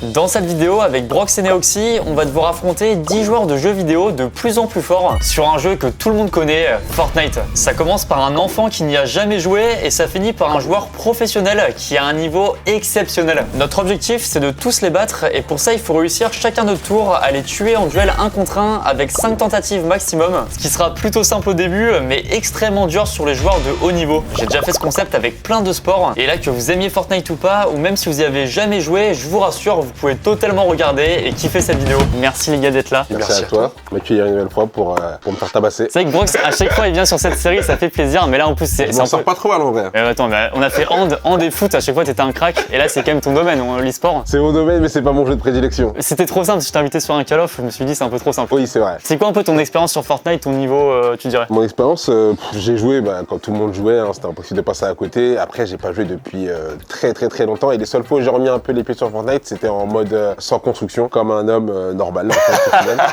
Dans cette vidéo, avec Brox et Neoxy, on va devoir affronter 10 joueurs de jeux vidéo de plus en plus forts sur un jeu que tout le monde connaît, Fortnite. Ça commence par un enfant qui n'y a jamais joué et ça finit par un joueur professionnel qui a un niveau exceptionnel. Notre objectif, c'est de tous les battre et pour ça, il faut réussir chacun notre tour à les tuer en duel 1 contre 1 avec 5 tentatives maximum, ce qui sera plutôt simple au début, mais extrêmement dur sur les joueurs de haut niveau. J'ai déjà fait ce concept avec plein de sports et là, que vous aimiez Fortnite ou pas, ou même si vous y avez jamais joué, je vous rassure, vous pouvez totalement regarder et kiffer cette vidéo. Merci les gars d'être là. Merci à toi de m'accueillir une nouvelle fois pour me faire tabasser. C'est vrai que Brox, à chaque fois il vient sur cette série, ça fait plaisir, mais là en plus c'est on sort pas trop mal en vrai. Mais attends, mais on a fait hand et foot, à chaque fois t'étais un crack, et là c'est quand même ton domaine, l'e-sport. C'est mon domaine mais c'est pas mon jeu de prédilection. C'était trop simple, si je t'ai invité sur un Call of, je me suis dit c'est un peu trop simple. Oui c'est vrai. C'est quoi un peu ton expérience sur Fortnite, ton niveau, tu dirais? Mon expérience, j'ai joué quand tout le monde jouait, hein, c'était impossible de passer à côté. Après j'ai pas joué depuis très longtemps et les seules fois où j'ai remis un peu les pieds sur Fortnite c'était en mode sans construction, comme un homme normal en fait, au final.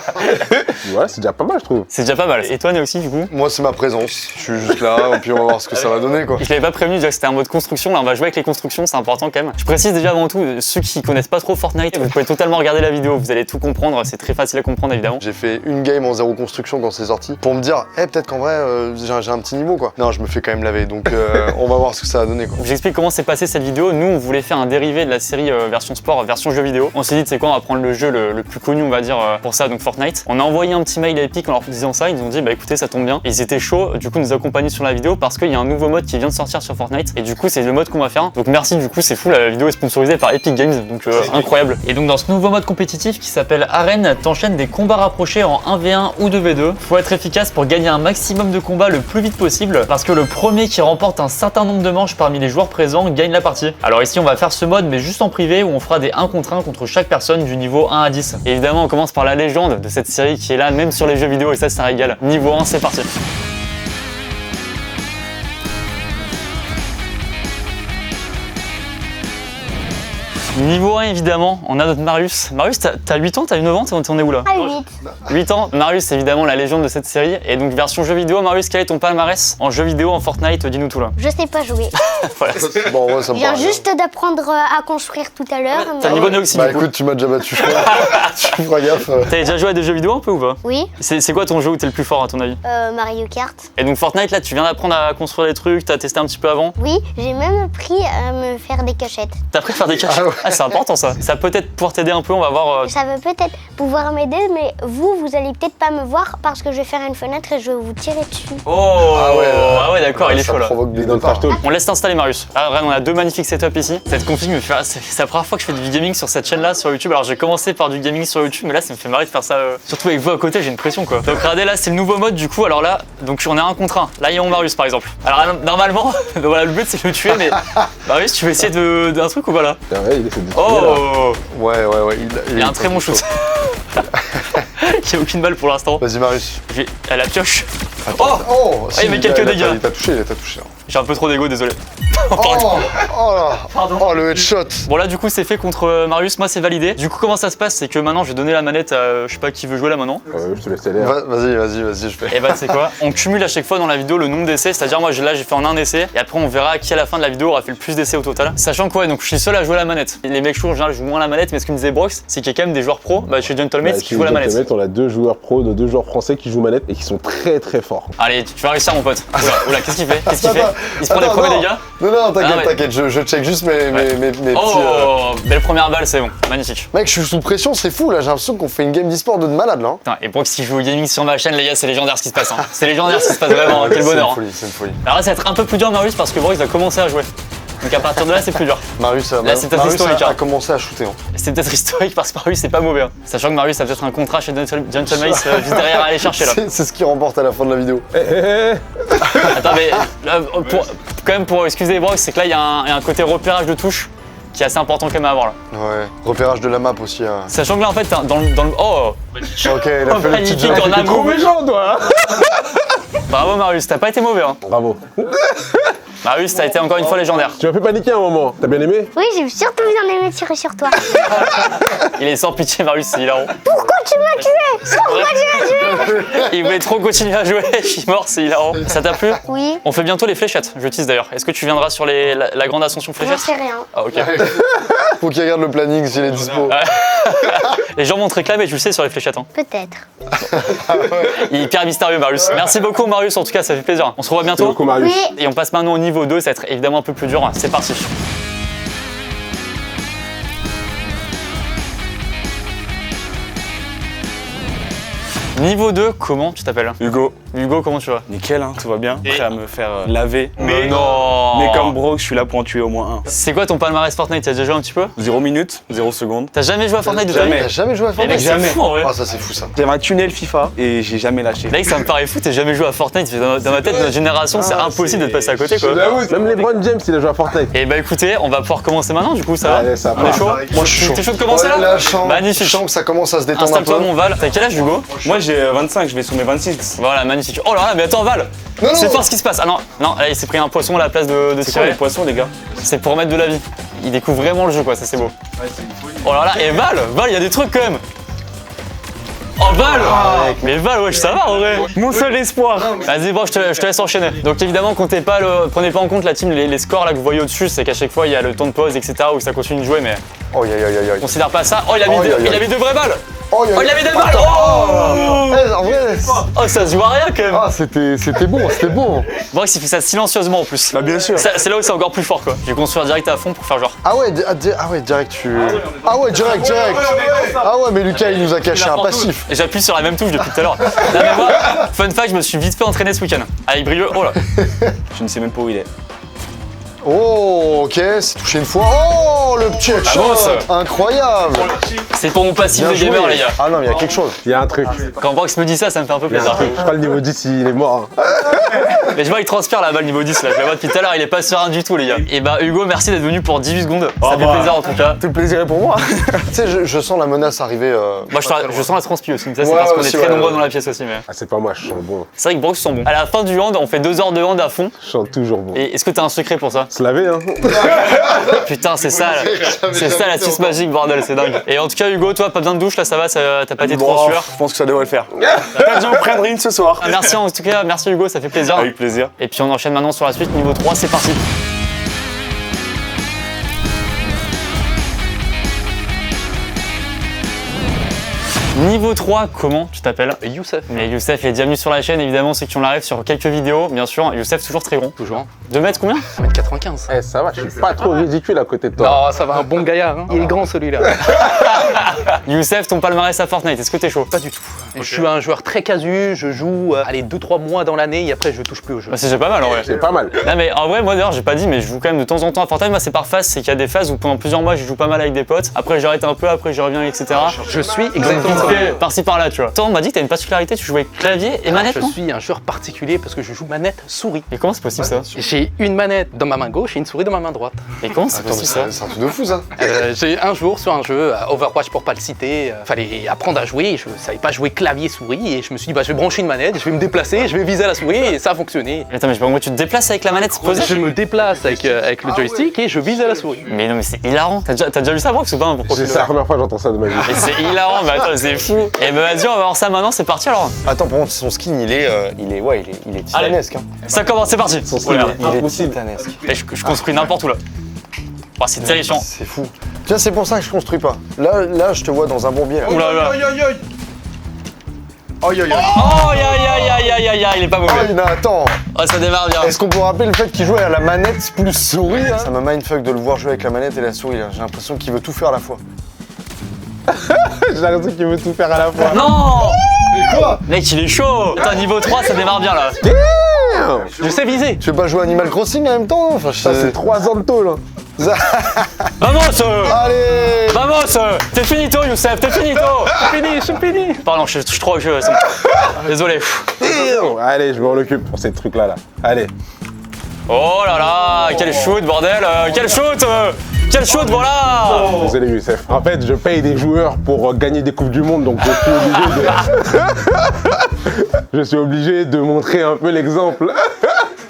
Voilà, c'est déjà pas mal je trouve. C'est déjà pas mal. Et toi Neoxy du coup? Moi c'est ma présence, je suis juste là et puis on va voir ce que ça va donner quoi. Je l'avais pas prévenu déjà que c'était un mode construction, là on va jouer avec les constructions, c'est important quand même. Je précise déjà avant tout, ceux qui connaissent pas trop Fortnite, vous pouvez totalement regarder la vidéo, vous allez tout comprendre, c'est très facile à comprendre évidemment. J'ai fait une game en zéro construction quand c'est sorti pour me dire, peut-être qu'en vrai j'ai un petit niveau quoi. Non, je me fais quand même laver donc on va voir ce que ça va donner quoi. J'explique comment s'est passé cette vidéo. Nous on voulait faire un dérivé de la série version sport, version jeu vidéo. On s'est dit c'est quoi, on va prendre le jeu le plus connu on va dire pour ça, donc Fortnite. On a envoyé un petit mail à Epic en leur disant ça, ils nous ont dit bah écoutez ça tombe bien. Et ils étaient chauds du coup nous accompagner sur la vidéo parce qu'il y a un nouveau mode qui vient de sortir sur Fortnite et du coup c'est le mode qu'on va faire. Donc merci, du coup c'est fou, la vidéo est sponsorisée par Epic Games donc incroyable. Et donc dans ce nouveau mode compétitif qui s'appelle Arène, t'enchaînes des combats rapprochés en 1v1 ou 2v2. Faut être efficace pour gagner un maximum de combats le plus vite possible parce que le premier qui remporte un certain nombre de manches parmi les joueurs présents gagne la partie. Alors ici on va faire ce mode mais juste en privé où on fera des 1 contre 1 contre chaque personne du niveau 1 à 10. Et évidemment on commence par la légende de cette série qui est là même sur les jeux vidéo et ça régale. Niveau 1 c'est parti. Niveau 1 évidemment, on a notre Marius. Marius, t'as 8 ans, t'as 9 ans, t'en es où là? Ah, 8. 8 ans. Marius, c'est évidemment la légende de cette série. Et donc version jeu vidéo, Marius, quel est ton palmarès en jeu vidéo, en Fortnite? Dis-nous tout là. Je sais pas jouer. Voilà. Bon ouais ça me Je viens paraît. juste d'apprendre à construire tout à l'heure. T'as mais- niveau Neoxy Bah du coup. écoute tu m'as déjà battu je crois. Tu feras gaffe. T'as déjà joué à des jeux vidéo un peu ou pas? Oui, C'est quoi ton jeu où t'es le plus fort à ton avis? Mario Kart. Et donc Fortnite là, tu viens d'apprendre à construire des trucs, t'as testé un petit peu avant? Oui, j'ai même appris à me faire des cachettes. T'as appris à faire des caches? Ah ouais. Ah, c'est important ça. Ça peut être pouvoir t'aider un peu, on va voir. Ça va peut-être pouvoir m'aider, mais vous allez peut-être pas me voir parce que je vais faire une fenêtre et je vais vous tirer dessus. Oh ah ouais d'accord, il est Ça chaud là. provoque des Dans le trash talk. On laisse t'installer Marius. Ah, regarde, on a deux magnifiques setups ici. Cette config me fait. C'est la première fois que je fais du gaming sur cette chaîne là sur YouTube. Alors j'ai commencé par du gaming sur YouTube, mais là ça me fait marrer de faire ça. Surtout avec vous à côté, j'ai une pression quoi. Donc regardez là, c'est le nouveau mode du coup. Alors là, donc on est 1 contre 1. Là il y a mon Marius par exemple. Alors normalement, donc, voilà, le but c'est de le tuer, mais Marius, tu veux essayer d'un truc ou pas là? Putain, ouais, il essaie de tuer, là. Oh, Ouais il a un très bon shoot. Il n'y a aucune balle pour l'instant. Vas-y Marius. Je vais à la pioche. Attends. Oh il met quelques dégâts. Il t'a touché. J'ai un peu trop d'ego, désolé. Oh là. Pardon. Oh le headshot. Bon là du coup c'est fait contre Marius, moi c'est validé. Du coup comment ça se passe, c'est que maintenant je vais donner la manette à je sais pas qui veut jouer là maintenant. Je te laisse aller. Hein. Vas-y je fais. Et bah c'est quoi? On cumule à chaque fois dans la vidéo le nombre d'essais, c'est-à-dire moi là j'ai fait en un essai et après on verra qui à la fin de la vidéo aura fait le plus d'essais au total. Sachant que ouais, donc je suis seul à jouer la manette. Les mecs chauds en général jouent moins la manette, mais ce que me disait Brox c'est qu'il y a quand même des joueurs pros, chez Gentlemates qui jouent la manette. On a 2 joueurs pros, 2 joueurs français qui jouent manette et qui sont très forts. Allez, tu vas réussir mon pote. Oula, qu'est-ce qu'il fait? Il se prend des premiers dégâts. Non, mais- t'inquiète, je check juste mes petits. Oh, belle première balle, c'est bon, magnifique. Mec, je suis sous pression, c'est fou là, j'ai l'impression qu'on fait une game d'e-sport de malade là. Putain, et Brox qui joue au gaming sur ma chaîne, les gars, c'est légendaire ce qui se passe. Hein. C'est légendaire ce qui se passe vraiment, quel bonheur. C'est une folie. Alors là, ça va être un peu plus dur, Marius, parce que Brox va commencer à jouer. Donc à partir de là, c'est plus dur. Marius, c'est peut-être historique, a hein. commencé à shooter. Hein. C'est peut-être historique parce que Marius, c'est pas mauvais. Hein. Sachant que Marius a peut-être un contrat chez Gentlemates juste derrière à aller chercher là. C'est ce qui remporte à la fin de la vidéo. Attends, mais là, pour excuser Brox, c'est que là, il y a un côté repérage de touche qui est assez important quand même à avoir là. Ouais. Repérage de la map aussi. Hein. Sachant que là, en fait, dans le. Oh! Ok, il a fait le petit Magnifique jump. en un Trop move. méchant toi. Bravo Marius, t'as pas été mauvais. Hein. Bravo. Marius, t'as été encore une fois légendaire. Tu m'as fait paniquer un moment. T'as bien aimé? Oui, j'ai surtout bien aimé tirer sur toi. Il est sans pitié, Marius, c'est hilarant. Pourquoi tu m'as tué? Pourquoi tu m'as tué? Il voulait trop continuer à jouer, je suis mort, c'est hilarant. Ça t'a plu? Oui, On fait bientôt les fléchettes, je tease d'ailleurs. Est-ce que tu viendras sur la grande ascension j'en fléchette? sais rien. Ah ok. Faut qu'il regarde le planning s'il est dispo. Les gens vont te réclamer, tu le sais, sur les fléchettes. Hein. Peut-être. Il est hyper mystérieux, Marius. Merci beaucoup, Marius, en tout cas, ça fait plaisir. On se revoit Merci bientôt. beaucoup, Marius. Oui. Et on passe maintenant au niveau 2, ça va être évidemment un peu plus dur. C'est parti. Niveau 2, comment tu t'appelles? Hugo, Hugo, comment tu vas? nickel, hein, tout va bien. Prêt à me faire laver. Mais non. Mais comme Brock, je suis là pour en tuer au moins un. C'est quoi ton palmarès Fortnite? T'as déjà joué un petit peu? 0 minutes, 0 secondes. T'as jamais joué à Fortnite de ta vie? Jamais. T'as jamais joué à Eh Fortnite? mec, c'est fou en vrai. Ah, ça c'est fou ça. J'avais un tunnel FIFA et j'ai jamais lâché. Mec, ça me paraît fou, t'as jamais joué à Fortnite. Dans ma tête, dans notre génération, c'est impossible de te passer à côté quoi. J'avoue, même LeBron James, il a joué à Fortnite. Et bah écoutez, on va pouvoir commencer maintenant du coup, ça va? Allez, ça On est part. chaud? Moi je suis chaud. T'es chaud de commencer là? Là, je sens Magnifique. que ça commence à se détendre un Installe-toi peu. mon Val. T'as quel âge Hugo? Moi j'ai 25, je vais sur mes 26. Voilà, magnifique. Oh là là, mais attends Val, Non, non. c'est fort ce qui se passe. Ah non, non, là, il s'est pris un poisson à la place de C'est quoi tirer. les poissons les gars? C'est pour mettre de la vie. Il découvre vraiment le jeu quoi, ça c'est beau. Oh là là, et Val, il y a des trucs quand même. Oh Val Mais Val, wesh, ça va en vrai. Mon seul espoir. Vas-y, bon, je te laisse enchaîner. Donc évidemment, prenez pas en compte la team, les scores là que vous voyez au-dessus, c'est qu'à chaque fois il y a le temps de pause, etc. où ça continue de jouer, mais Oh, aïe, aïe, aïe, aïe. considère pas ça. Oh, il a mis, Oh, deux, aïe, il a aïe. mis deux vraies balles. Oh, Oh, il a mis des balles. Oh, Eh, en vrai. oh, ça se voit rien quand même. Ah, c'était bon, c'était bon. Bon, il fait ça silencieusement en plus. Bah bien sûr. C'est là où c'est encore plus fort quoi. Je vais construire direct à fond pour faire genre. Ah ouais, direct tu. Ah ouais, direct. Ah ouais, mais Lucas il nous a caché un passif. Et j'appuie sur la même touche depuis tout à l'heure. Là, mais moi, fun fact, je me suis vite fait entraîner ce week-end. Avec Brieux, oh là. Je ne sais même pas où il est. Oh, ok, c'est touché une fois. Oh, le petit headshot. Incroyable. C'est pour mon passif Bien de gamer, joué. les gars. Ah non, mais il y a quelque chose. Il y a un truc. Quand Brox me dit ça, ça me fait un peu plaisir. Je crois que le niveau 10, il est mort. Hein. Mais je vois, il transpire la balle niveau 10 là. Je la vois depuis tout à l'heure, il est pas serein du tout, les gars. Et bah, Hugo, merci d'être venu pour 18 secondes. Ça fait plaisir en tout cas. Tout le plaisir est pour moi. Tu sais, je sens la menace arriver. Moi, je sens la transpi aussi. Mais ça, c'est Ouais, parce qu'on est aussi, très ouais, nombreux ouais. dans la pièce aussi. Mais Ah, c'est pas moi, je sens bon. c'est vrai que Brox sont bons. À la fin du hand, on fait 2 heures de hand à fond. Je sens toujours bon. Et est-ce que t'as un secret pour ça? Se laver, hein. Putain, c'est ça, c'est ça la tisse magique, bordel, c'est dingue. Et en tout cas, Hugo, toi, pas besoin de douche, là, ça va, t'as pas été trop en sueur. Je pense que ça devrait le faire. Peut-être j'en prendrai une ce soir. Merci en tout cas, merci Hugo, ça fait plaisir. Avec plaisir. Et puis on enchaîne maintenant sur la suite, niveau 3, c'est parti. Niveau 3, comment tu t'appelles? Youssef. Mais Youssef, il est déjà venu sur la chaîne, évidemment, ceux qui ont la rêve sur quelques vidéos, bien sûr. Youssef, toujours très rond. Toujours. 2 mètres combien? 1m95. Eh, ça va, je suis pas trop ridicule à côté de toi. Non, ça va, un bon gaillard. Hein. Il est grand celui-là. Youssef, ton palmarès à Fortnite, est-ce que t'es chaud? Pas du tout. Je suis un joueur très casu, je joue allez 2-3 mois dans l'année et après je touche plus au jeu. Bah, c'est déjà pas mal en vrai. C'est pas mal. Non mais en vrai moi d'ailleurs j'ai pas dit mais je joue quand même de temps en temps à Fortnite. Moi c'est par phase, c'est qu'il y a des phases où pendant plusieurs mois je joue pas mal avec des potes, après j'arrête un peu, après je reviens etc. Je suis Donc exactement vite ça. fait par-ci par-là tu vois. Toi on m'a dit que t'as une particularité, tu jouais clavier et manette Je non? suis un joueur particulier parce que je joue manette souris. Et comment c'est possible ça? J'ai une manette dans ma main gauche et une souris dans ma main droite. Et comment c'est Attends, mais possible ça? c'est un truc de fou ça. J'ai un jour sur un jeu, Overwatch pour pas le citer, fallait apprendre à jouer, je savais pas jouer clavier souris et je me suis dit bah je vais brancher une manette, je vais me déplacer, je vais viser à la souris et ça a fonctionné. Mais attends mais je sais pas comment tu te déplaces avec la manette posée? Je me déplace avec le joystick et je vise à la souris. Mais non mais c'est hilarant. T'as déjà vu ça Brox ou pas? C'est la première fois que j'entends ça de ma vie. Et c'est hilarant, mais attends c'est fou. Et bah vas-y on va voir ça maintenant, c'est parti alors. Attends, par contre, son skin il est titanesque. Hein. Ça commence, c'est parti. Son Regarde. style est impossible. Titanesque. Et je construis n'importe où là. Oh, c'est terrifiant. C'est fou. Tu vois, c'est pour ça que je construis pas. Là, je te vois dans un bourbier. Là. Oula là. Aïe, aïe, aïe. Oh aïe aïe aïe aïe aïe aïe, il est pas mauvais. Aïe, non, attends. Oh ça démarre bien. Est-ce qu'on peut rappeler le fait qu'il jouait à la manette plus souris là? Ça m'a mindfuck de le voir jouer avec la manette et la souris là. J'ai l'impression qu'il veut tout faire à la fois. J'ai l'impression qu'il veut tout faire à la fois. Non Mais quoi? mec il est chaud. Attends niveau 3 ça démarre bien là. Je sais viser. Tu veux pas jouer à Animal Crossing en même temps? Enfin, je Ça, c'est 3 ans de tôle. Hein. Vamos Allez! Vamos t'es finito Youssef, t'es finito. C'est fini. Pardon je suis trop vieux. Désolé. Allez, je m'en occupe pour ces trucs-là. Là. Allez. Oh là là, quel shoot bordel. Quel shoot. Quel shoot voilà. Désolé, Youssef. En fait, je paye des joueurs pour gagner des Coupes du Monde, donc je suis obligé de... je suis obligé de montrer un peu l'exemple.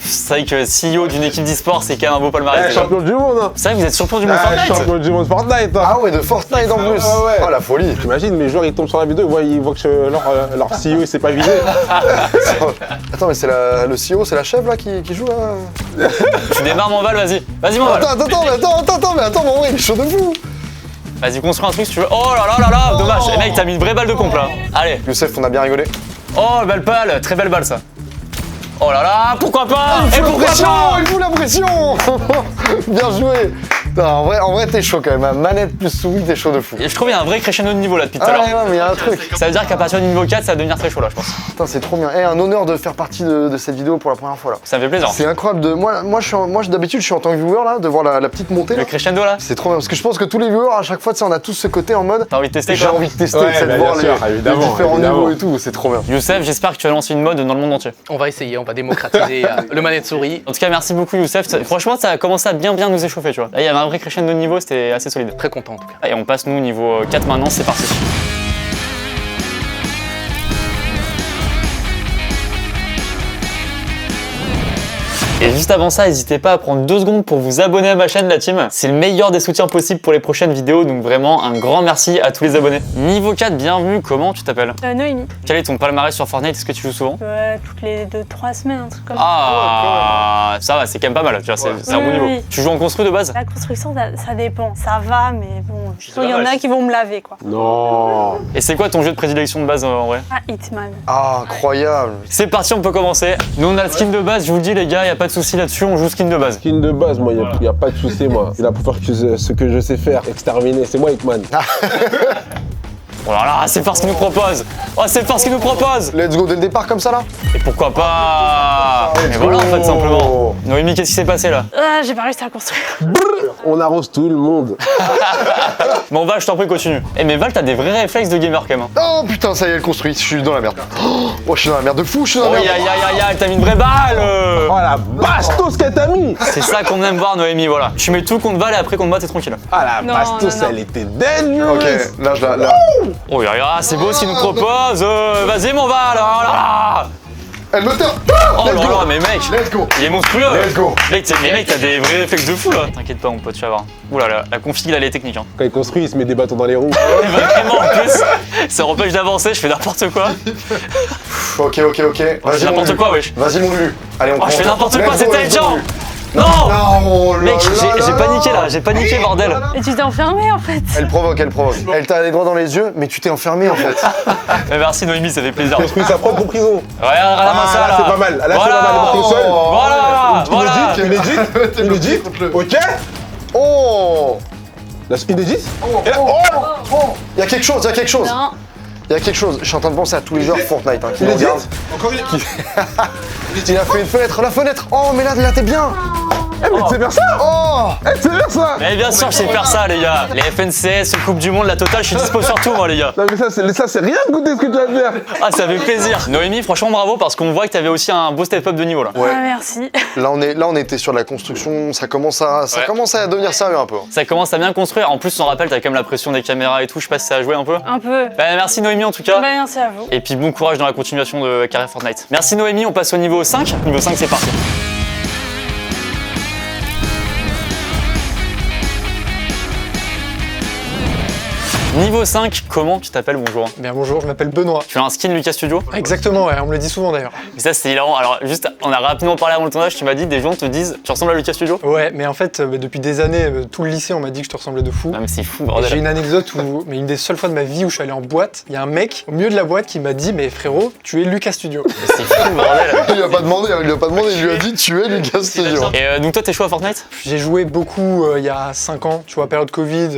C'est vrai que CEO d'une équipe d'e-sport c'est quand même un beau palmarès. déjà. Champion du monde, hein. C'est vrai que vous êtes champion du monde Fortnite. Champion du monde Fortnite. Hein. Ah ouais, de Fortnite en plus! ouais. Oh la folie! T'imagines, mes joueurs ils tombent sur la vidéo, ils voient que leur CEO il s'est pas visé. Attends, mais c'est le CEO, c'est la chef là qui joue là? Tu démarres mon Val, vas-y. Vas-y mon Val. Attends, mais attends, mon vrai, il est chaud de fou! Vas-y, construis un truc si tu veux. Oh là là là là, dommage. Eh, mec, t'as mis une vraie balle de pompe là. Allez. Youssef, on a bien rigolé. Oh, belle balle, très belle balle ça. Oh là là, pourquoi pas? Et pourquoi pression, pas? il fout la pression. Bien joué. Putain, en vrai t'es chaud quand même. Hein. Manette plus souris, t'es chaud de fou. Et je trouve qu'il y a un vrai crescendo de niveau là depuis tout à Ah l'heure. ouais, mais il y a un truc. Ça veut dire qu'à partir du niveau 4, ça va devenir très chaud là, je pense. Putain, c'est trop bien. Eh, un honneur de faire partie de cette vidéo pour la première fois là. Ça me fait plaisir. C'est incroyable. D'habitude, je suis en tant que viewer là, de voir la petite montée. Le Là. crescendo là, C'est trop bien parce que je pense que tous les viewers à chaque fois, tu sais, on a tous ce côté en mode. t'as envie de tester J'ai quoi? envie de tester, Ouais, c'est de bah, voir bien sûr, les évidemment, différents évidemment. niveaux et tout. C'est trop bien. Youssef, j'espère que tu vas lancer une mode dans le monde entier. On va essayer, on va démocratiser le manette souris. En tout cas, merci beaucoup Youssef. Franchement, ça a commencé à bien nous échauffer, tu vois. Là, il y avait un vrai crescendo de niveau, c'était assez solide. Très content en tout cas. Et on passe nous au niveau 4 maintenant, c'est parti. Et juste avant ça, n'hésitez pas à prendre 2 secondes pour vous abonner à ma chaîne, la team. C'est le meilleur des soutiens possibles pour les prochaines vidéos, donc vraiment un grand merci à tous les abonnés. Niveau 4, bienvenue, comment tu t'appelles? Noémie. Quel est ton palmarès sur Fortnite? Est-ce que tu joues souvent? Toutes les 2-3 semaines, un truc comme ça. Ah, ça va, c'est quand même pas mal, tu vois, c'est un bon Oui, niveau. oui. Tu joues en construit de base? La construction, ça dépend. Ça va, mais bon, je sens qu'il y en a qui vont me laver, quoi. Non. Et c'est quoi ton jeu de prédilection de base en vrai? Ah, Hitman. Ah, incroyable. C'est parti, on peut commencer. Nous on a le skin de base, je vous le dis les gars, y a pas de souci là-dessus, on joue skin de base. Skin de base, moi, y a pas de souci, moi. Il a pour faire ce que je sais faire, exterminer. C'est moi, Hitman. Oh là là, c'est fort ce qu'il nous propose. Oh, c'est fort ce qu'il nous propose. Let's go dès le départ comme ça là. Et pourquoi pas? Mais voilà en fait simplement. Noémie, qu'est-ce qui s'est passé là? Ah, j'ai pas réussi à construire. On arrose tout le monde. Bon Val, je t'en prie, continue. Eh mais Val, t'as des vrais réflexes de gamer quand même. Oh putain, ça y est, elle construit. Je suis dans la merde. Oh, je suis dans la merde de fou, je suis dans Oh la aïe merde. aïe aïe aïe, t'as mis une vraie balle. Oh la bastos qu'elle t'a mis. C'est ça qu'on aime voir Noémie, voilà. Tu mets tout contre Val et après contre moi t'es tranquille. Ah la Non, bastos, non, non. elle était dangerous. Ok, là je la. Oh là là, c'est beau ce qu'il nous propose. Vas-y mon Val, oh là là. Elle me tape. Oh là là, mais mec, Let's go. il est monstrueux. Let's go. Mec, t'as des vrais réflexes de fou là. T'inquiète pas mon pote, tu vas voir. Ouh là là, la config là elle est technique hein. Quand il construit, il se met des bâtons dans les roues. Vraiment en plus, ça empêche d'avancer, je fais n'importe quoi. Ok. Je Vas-y fais mon n'importe Lulu. quoi wesh. Vas-y mon Lulu. Allez, on Oh je fais n'importe quoi, c'est intelligent. Non. Non, Mec, j'ai paniqué là, j'ai paniqué bordel. Et tu t'es enfermé, en fait. Elle provoque. Elle t'a les doigts dans les yeux, mais tu t'es enfermé en fait. Mais merci Noémie, ça fait plaisir. Construit sa propre prison. Regarde ça là. là, c'est pas mal. Là, c'est pas mal. Elle monte au sol. Voilà. Inédit. Ok. Oh. La inédit. Et là, Il y a quelque chose. Non. Il y a quelque chose. Je suis en train de penser à tous les joueurs Fortnite hein, qui Inédit. regardent. Encore une. Il a fait une fenêtre, la fenêtre. Oh, mais là t'es bien. Eh, mais tu sais faire ça. Oh. Eh, tu sais faire ça. Mais bien sûr, je sais faire ça les gars. Les FNCS, Coupe du Monde, la totale, je suis dispo sur tout moi les gars. Non, mais ça, c'est rien de goûter ce que tu vas faire. Ah, ça fait plaisir. Noémie, franchement bravo parce qu'on voit que t'avais aussi un beau step-up de niveau là. Ouais. Ah, merci. Là on était sur la construction. Ça commence à devenir sérieux un peu. Ça commence à bien construire. En plus, on rappelle, t'as quand même la pression des caméras et tout. Je sais pas si ça a joué un peu. Un peu. Bah, merci Noémie en tout cas. Bah, merci à vous. Et puis bon courage dans la continuation de carrière Fortnite. Merci Noémie, on passe au niveau 5. Niveau 5, c'est parti. Niveau 5, comment tu t'appelles? Bonjour. Bien bonjour, je m'appelle Benoît. Tu as un skin Lucas Studio? Exactement, ouais, on me le dit souvent d'ailleurs. Et ça c'est hilarant. Alors juste, on a rapidement parlé avant le tournage, tu m'as dit des gens te disent tu ressembles à Lucas Studio? Ouais, mais en fait, depuis des années, tout le lycée, on m'a dit que je te ressemblais de fou. Ah mais c'est fou Et bordel. j'ai une anecdote où, mais une des seules fois de ma vie où je suis allé en boîte, il y a un mec au milieu de la boîte qui m'a dit mais frérot, tu es Lucas Studio. Mais c'est fou bordel. Il lui a pas demandé, il lui a dit tu es Lucas Studio. Et donc toi t'es chaud à Fortnite? J'ai joué beaucoup il y a 5 ans, tu vois, période Covid,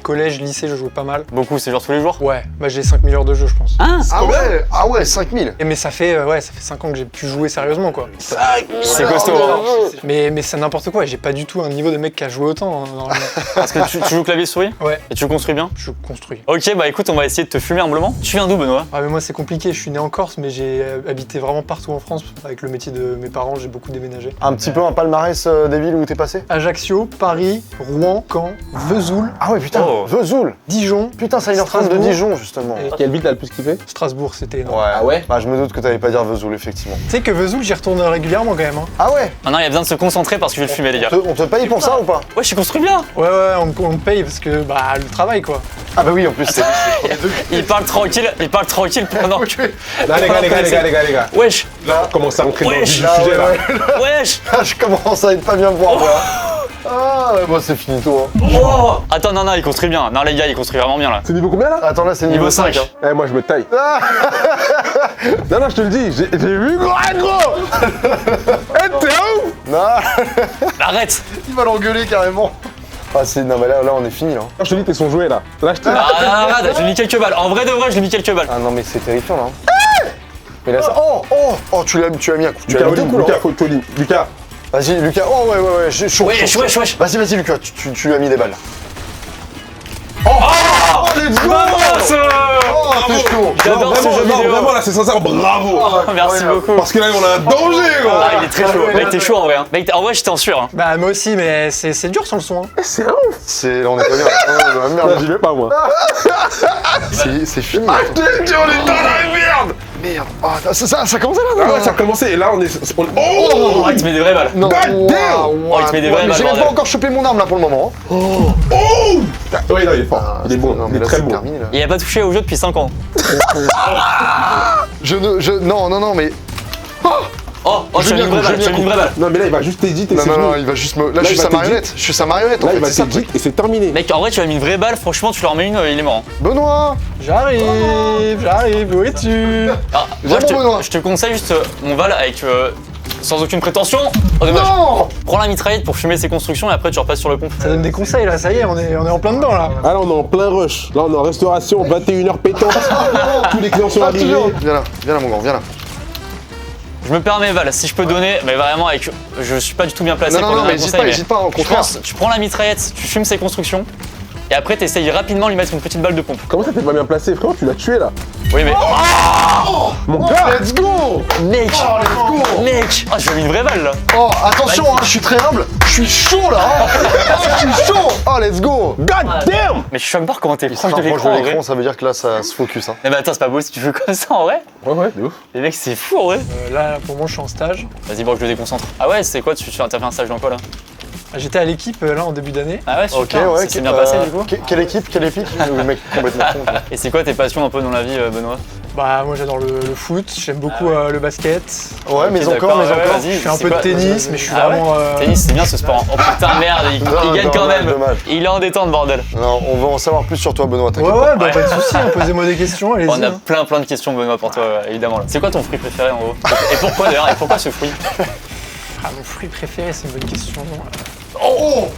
collège, lycée, je jouais pas mal. Beaucoup, c'est genre tous les jours? Ouais, bah j'ai 5000 heures de jeu, je pense. Ah ouais, 5000. Et mais ça fait 5 ans que j'ai pu jouer sérieusement quoi. C'est costaud. Hein. Mais c'est n'importe quoi, j'ai pas du tout un niveau de mec qui a joué autant. Hein, normalement. Parce que tu joues clavier souris? Ouais, Et tu construis bien? je construis. Ok, bah écoute, on va essayer de te fumer humblement. Tu viens d'où Benoît? Ah mais moi c'est compliqué, je suis né en Corse mais j'ai habité vraiment partout en France. Avec le métier de mes parents, j'ai beaucoup déménagé. Un petit peu un palmarès des villes où t'es passé. Ajaccio, Paris, Rouen, Caen, Vesoul, Ah ouais putain, Oh. Vesoul. Dijon, Putain, ça vient de Strasbourg. Dijon justement. Et- Quelle ville t'as le plus kiffé? Strasbourg, c'était énorme. Ah ouais. Bah je me doute que t'allais pas dire Vesoul effectivement. Tu sais que Vesoul, j'y retourne régulièrement quand même. Hein. Ah ouais. Maintenant, il y a besoin de se concentrer parce que je vais le fumer, les gars. On te paye pour ça ou pas? Ouais, je suis construit bien. Ouais, on me paye parce que bah le travail quoi. Ah bah oui en plus c'est. Il parle tranquille pendant que. Là, les gars. Wesh, Là, commence à rentrer dans le vif du Wesh. sujet là. wesh. Je commence à être pas bien pour moi. Ah, ouais, bon, c'est finito. Hein. Oh attends, non, il construit bien. Non, les gars, il construit vraiment bien là. C'est niveau combien là? Attends, là, c'est niveau 5. Hein. Eh, moi je me taille. Non, je te le dis, j'ai vu gros. Eh, t'es ouf? Non, Arrête. il va l'engueuler carrément. Ah, c'est. Non, mais là, on est fini là. Je te dis, t'es son jouet là. Là, je te Ah, j'ai mis quelques balles. En vrai de vrai, j'ai mis quelques balles. Ah, non, mais c'est terrifiant là. Mais là, ça. Oh, tu l'as mis un coup. Tu l'as mis deux coups là. Lucas. Vas-y, Lucas. Oh, ouais, je suis chaud. Wesh. Vas-y, Lucas, tu lui as mis des balles. Oh, let's go! Oh, t'es chaud! J'adore ce jeu vidéo. Vraiment là, c'est sincère, bravo! Merci beaucoup. Parce que là, on a un danger, gros! Ah, il est très chaud. Mec, t'es chaud en vrai. Hein. Mec, en vrai, j'étais en sûr. Hein. Bah moi aussi, mais c'est dur sans le son. Hein. C'est un ouf! On est pas bien. Oh, Là, merde. j'y vais pas, moi. C'est fini. Ah, je te dis, on est dans la merde! Merde. Ah, ça commence là? Ah ouais, ça a commencé, et là, on est. Oh, il te met des vraies balles. Non. God damn! Oh, il te met des vraies balles. J'ai même pas encore chopé mon arme là pour le moment. Ouais, non, il est fort. Il est bon, Non, il mais est là, très c'est bon. terminé là. Il a pas touché au jeu depuis 5 ans. Non, mais. Oh, je lui ai mis une vraie balle. Je lui ai mis une vraie balle. Non, mais là, il va juste t'éditer, c'est Non, fini. il va juste me. Là, Là, je suis il va sa te marionnette. Je suis sa marionnette. En Là, il fait, va c'est ça le truc. t'éditer et c'est terminé. Mec, en vrai, tu lui as mis une vraie balle. Franchement, tu leur mets une, il est mort. Hein. Benoît! J'arrive, où es-tu? Ah, Viens, moi, Benoît. je te conseille juste mon Val avec. Sans aucune prétention. Oh, dommage. Non! Prends la mitraillette pour fumer ses constructions et après tu repasses sur le pompe. Ça donne des conseils là, ça y est, on est en plein dedans là. Ah là, on est en plein rush. Là, on est en restauration, 21h pétante. Tous les clients sont arrivés. Viens là, mon grand, viens là. Je me permets Val, si je peux donner, mais vraiment avec. Je suis pas du tout bien placé pour Non, donner mais un conseil. hésite pas, au je contraire. pense, tu prends la mitraillette, tu fumes ses constructions. Et après, t'essayes rapidement de lui mettre une petite balle de pompe. Comment ça, t'es pas bien placé, frérot? Tu l'as tué là. Oui, mais. Mon gars! Let's go! Mec! let's go! Mec! Oh, je lui ai mis une vraie balle là! Oh, attention, hein, je suis très humble. Je suis chaud là! Je suis chaud! Oh, let's go! God damn! Mais je suis choqué comment t'es Il se proche de rapproche l'écran en vrai. ça veut dire que là, ça se focus. Hein. Mais bah attends, c'est pas beau si tu fais comme ça en vrai. Ouais, de ouf. Les mecs, c'est fou en vrai. Là, pour moi, je suis en stage. Vas-y, bon, je le déconcentre. Ah ouais, c'est quoi? T'as fait un stage dans quoi là? J'étais à l'équipe là en début d'année. Ah ouais, Ok, super. ouais. Ça s'est bien passé du coup. Quelle équipe? Quelle épique? Le mec complètement con. quoi. Et c'est quoi tes passions un peu dans la vie, Benoît? Bah moi j'adore le foot, j'aime beaucoup le basket. Ouais, mais Ok, encore, d'accord, ouais, encore. vas-y, Je fais un c'est peu de quoi? tennis, mais je suis Ah ouais vraiment... Tennis, c'est bien ce sport. Oh putain, merde, il gagne quand dommage, même. dommage. Il est en détente, bordel. Non, on veut en savoir plus sur toi, Benoît. Ouais, T'inquiète ouais, bah pas de soucis, hein, posez-moi des questions, allez-y. On a hein. plein de questions, Benoît, pour toi, évidemment. là. C'est quoi ton fruit préféré en gros? Et pourquoi d'ailleurs? Et pourquoi ce fruit? Ah, mon fruit préféré, c'est une bonne question. Oh!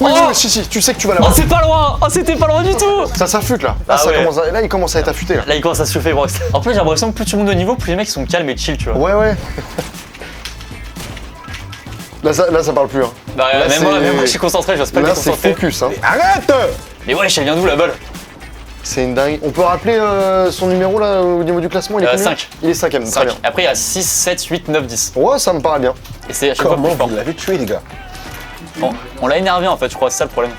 Oui, si, tu sais que tu vas Oh, l'avoir. c'est pas loin! Oh, c'était pas loin du tout! Ça s'affûte là. Ah ouais. Là, il commence à être affûté là. Là, il commence à se chauffer, Brox. En plus, j'ai l'impression que plus tu montes de niveau, plus les mecs sont calmes et chill, tu vois. Ouais. Là, ça parle plus. Hein. Bah, Là, même moi, c'est- je suis concentré, j'ose pas Là, être c'est concentré. focus. Hein. Arrête! Mais wesh, elle vient d'où la balle? C'est une dingue. On peut rappeler son numéro là au niveau du classement? Il est combien? 5. Il est 5ème, très 5. bien. Après, il y a 6, 7, 8, 9, 10. Ouais, ça me paraît bien. Et c'est à chaque fois Comment plus fort. vous l'avez tué, les gars? Bon, on l'a énervé en fait, je crois, c'est ça le problème.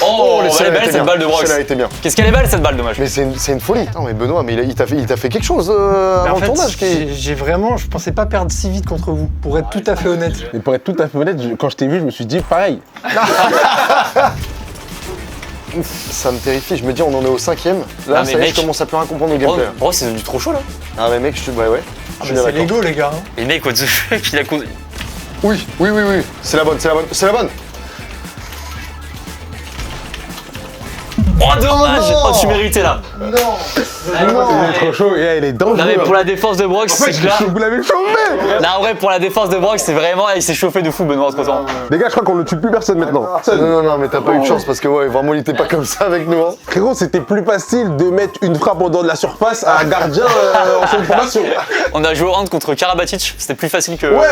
Oh, elle est celle-là belle était cette bien. balle de Brox. Celle-là était bien. Qu'est-ce qu'elle est belle cette balle, dommage. Mais c'est une folie. Non mais Benoît, mais il t'a fait quelque chose Mais avant en le fait, tournage. j'ai vraiment, je pensais pas perdre si vite contre vous, pour être tout à fait honnête. Et pour être tout à fait honnête, quand je t'ai vu, je me suis dit pareil. Ça me terrifie. Je me dis, on en est au 5ème. Là, Ah, mais ça y est, mec. je commence à plus rien comprendre au Brox, gameplay. Brox, c'est devenu trop chaud là. Ah mais mec, je suis ouais. Ah, Je suis bah, bien c'est d'accord. Lego les gars. Hein. Et mec, what the fuck, il a causé. Oui. C'est la bonne. Oh, dommage! non. Oh, tu méritais là. Non. Il est trop chaud, et là, il est dangereux. Non, mais pour la défense de Brox, En fait, c'est que là. vous l'avez chauffé! Non, en vrai, pour la défense de Brox, c'est vraiment. Il s'est chauffé de fou, Benoît, entre temps. Les gars, je crois qu'on ne tue plus personne maintenant. Non, mais t'as pas eu de chance parce que ouais, vraiment, il était pas comme ça avec nous. Hein. Frérot, c'était plus facile de mettre une frappe en dehors de la surface à un gardien en son formation. On a joué au hand contre Karabatic, c'était plus facile que. Ouais,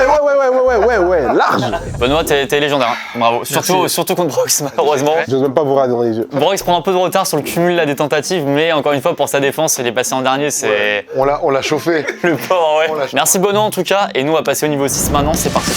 large. Benoît, t'es légendaire. Hein. Bravo. Surtout contre Brox, malheureusement. J'ose même pas vous regarder dans les yeux. Brox prend un peu de retard sur le cumul là, des tentatives, mais encore une fois, pour sa défense, il est passé en dernier, c'est. On l'a chauffé. Le pauvre, ouais. On l'a chauffé. Merci Benoît en tout cas, et nous on va passer au niveau 6 maintenant, c'est parti.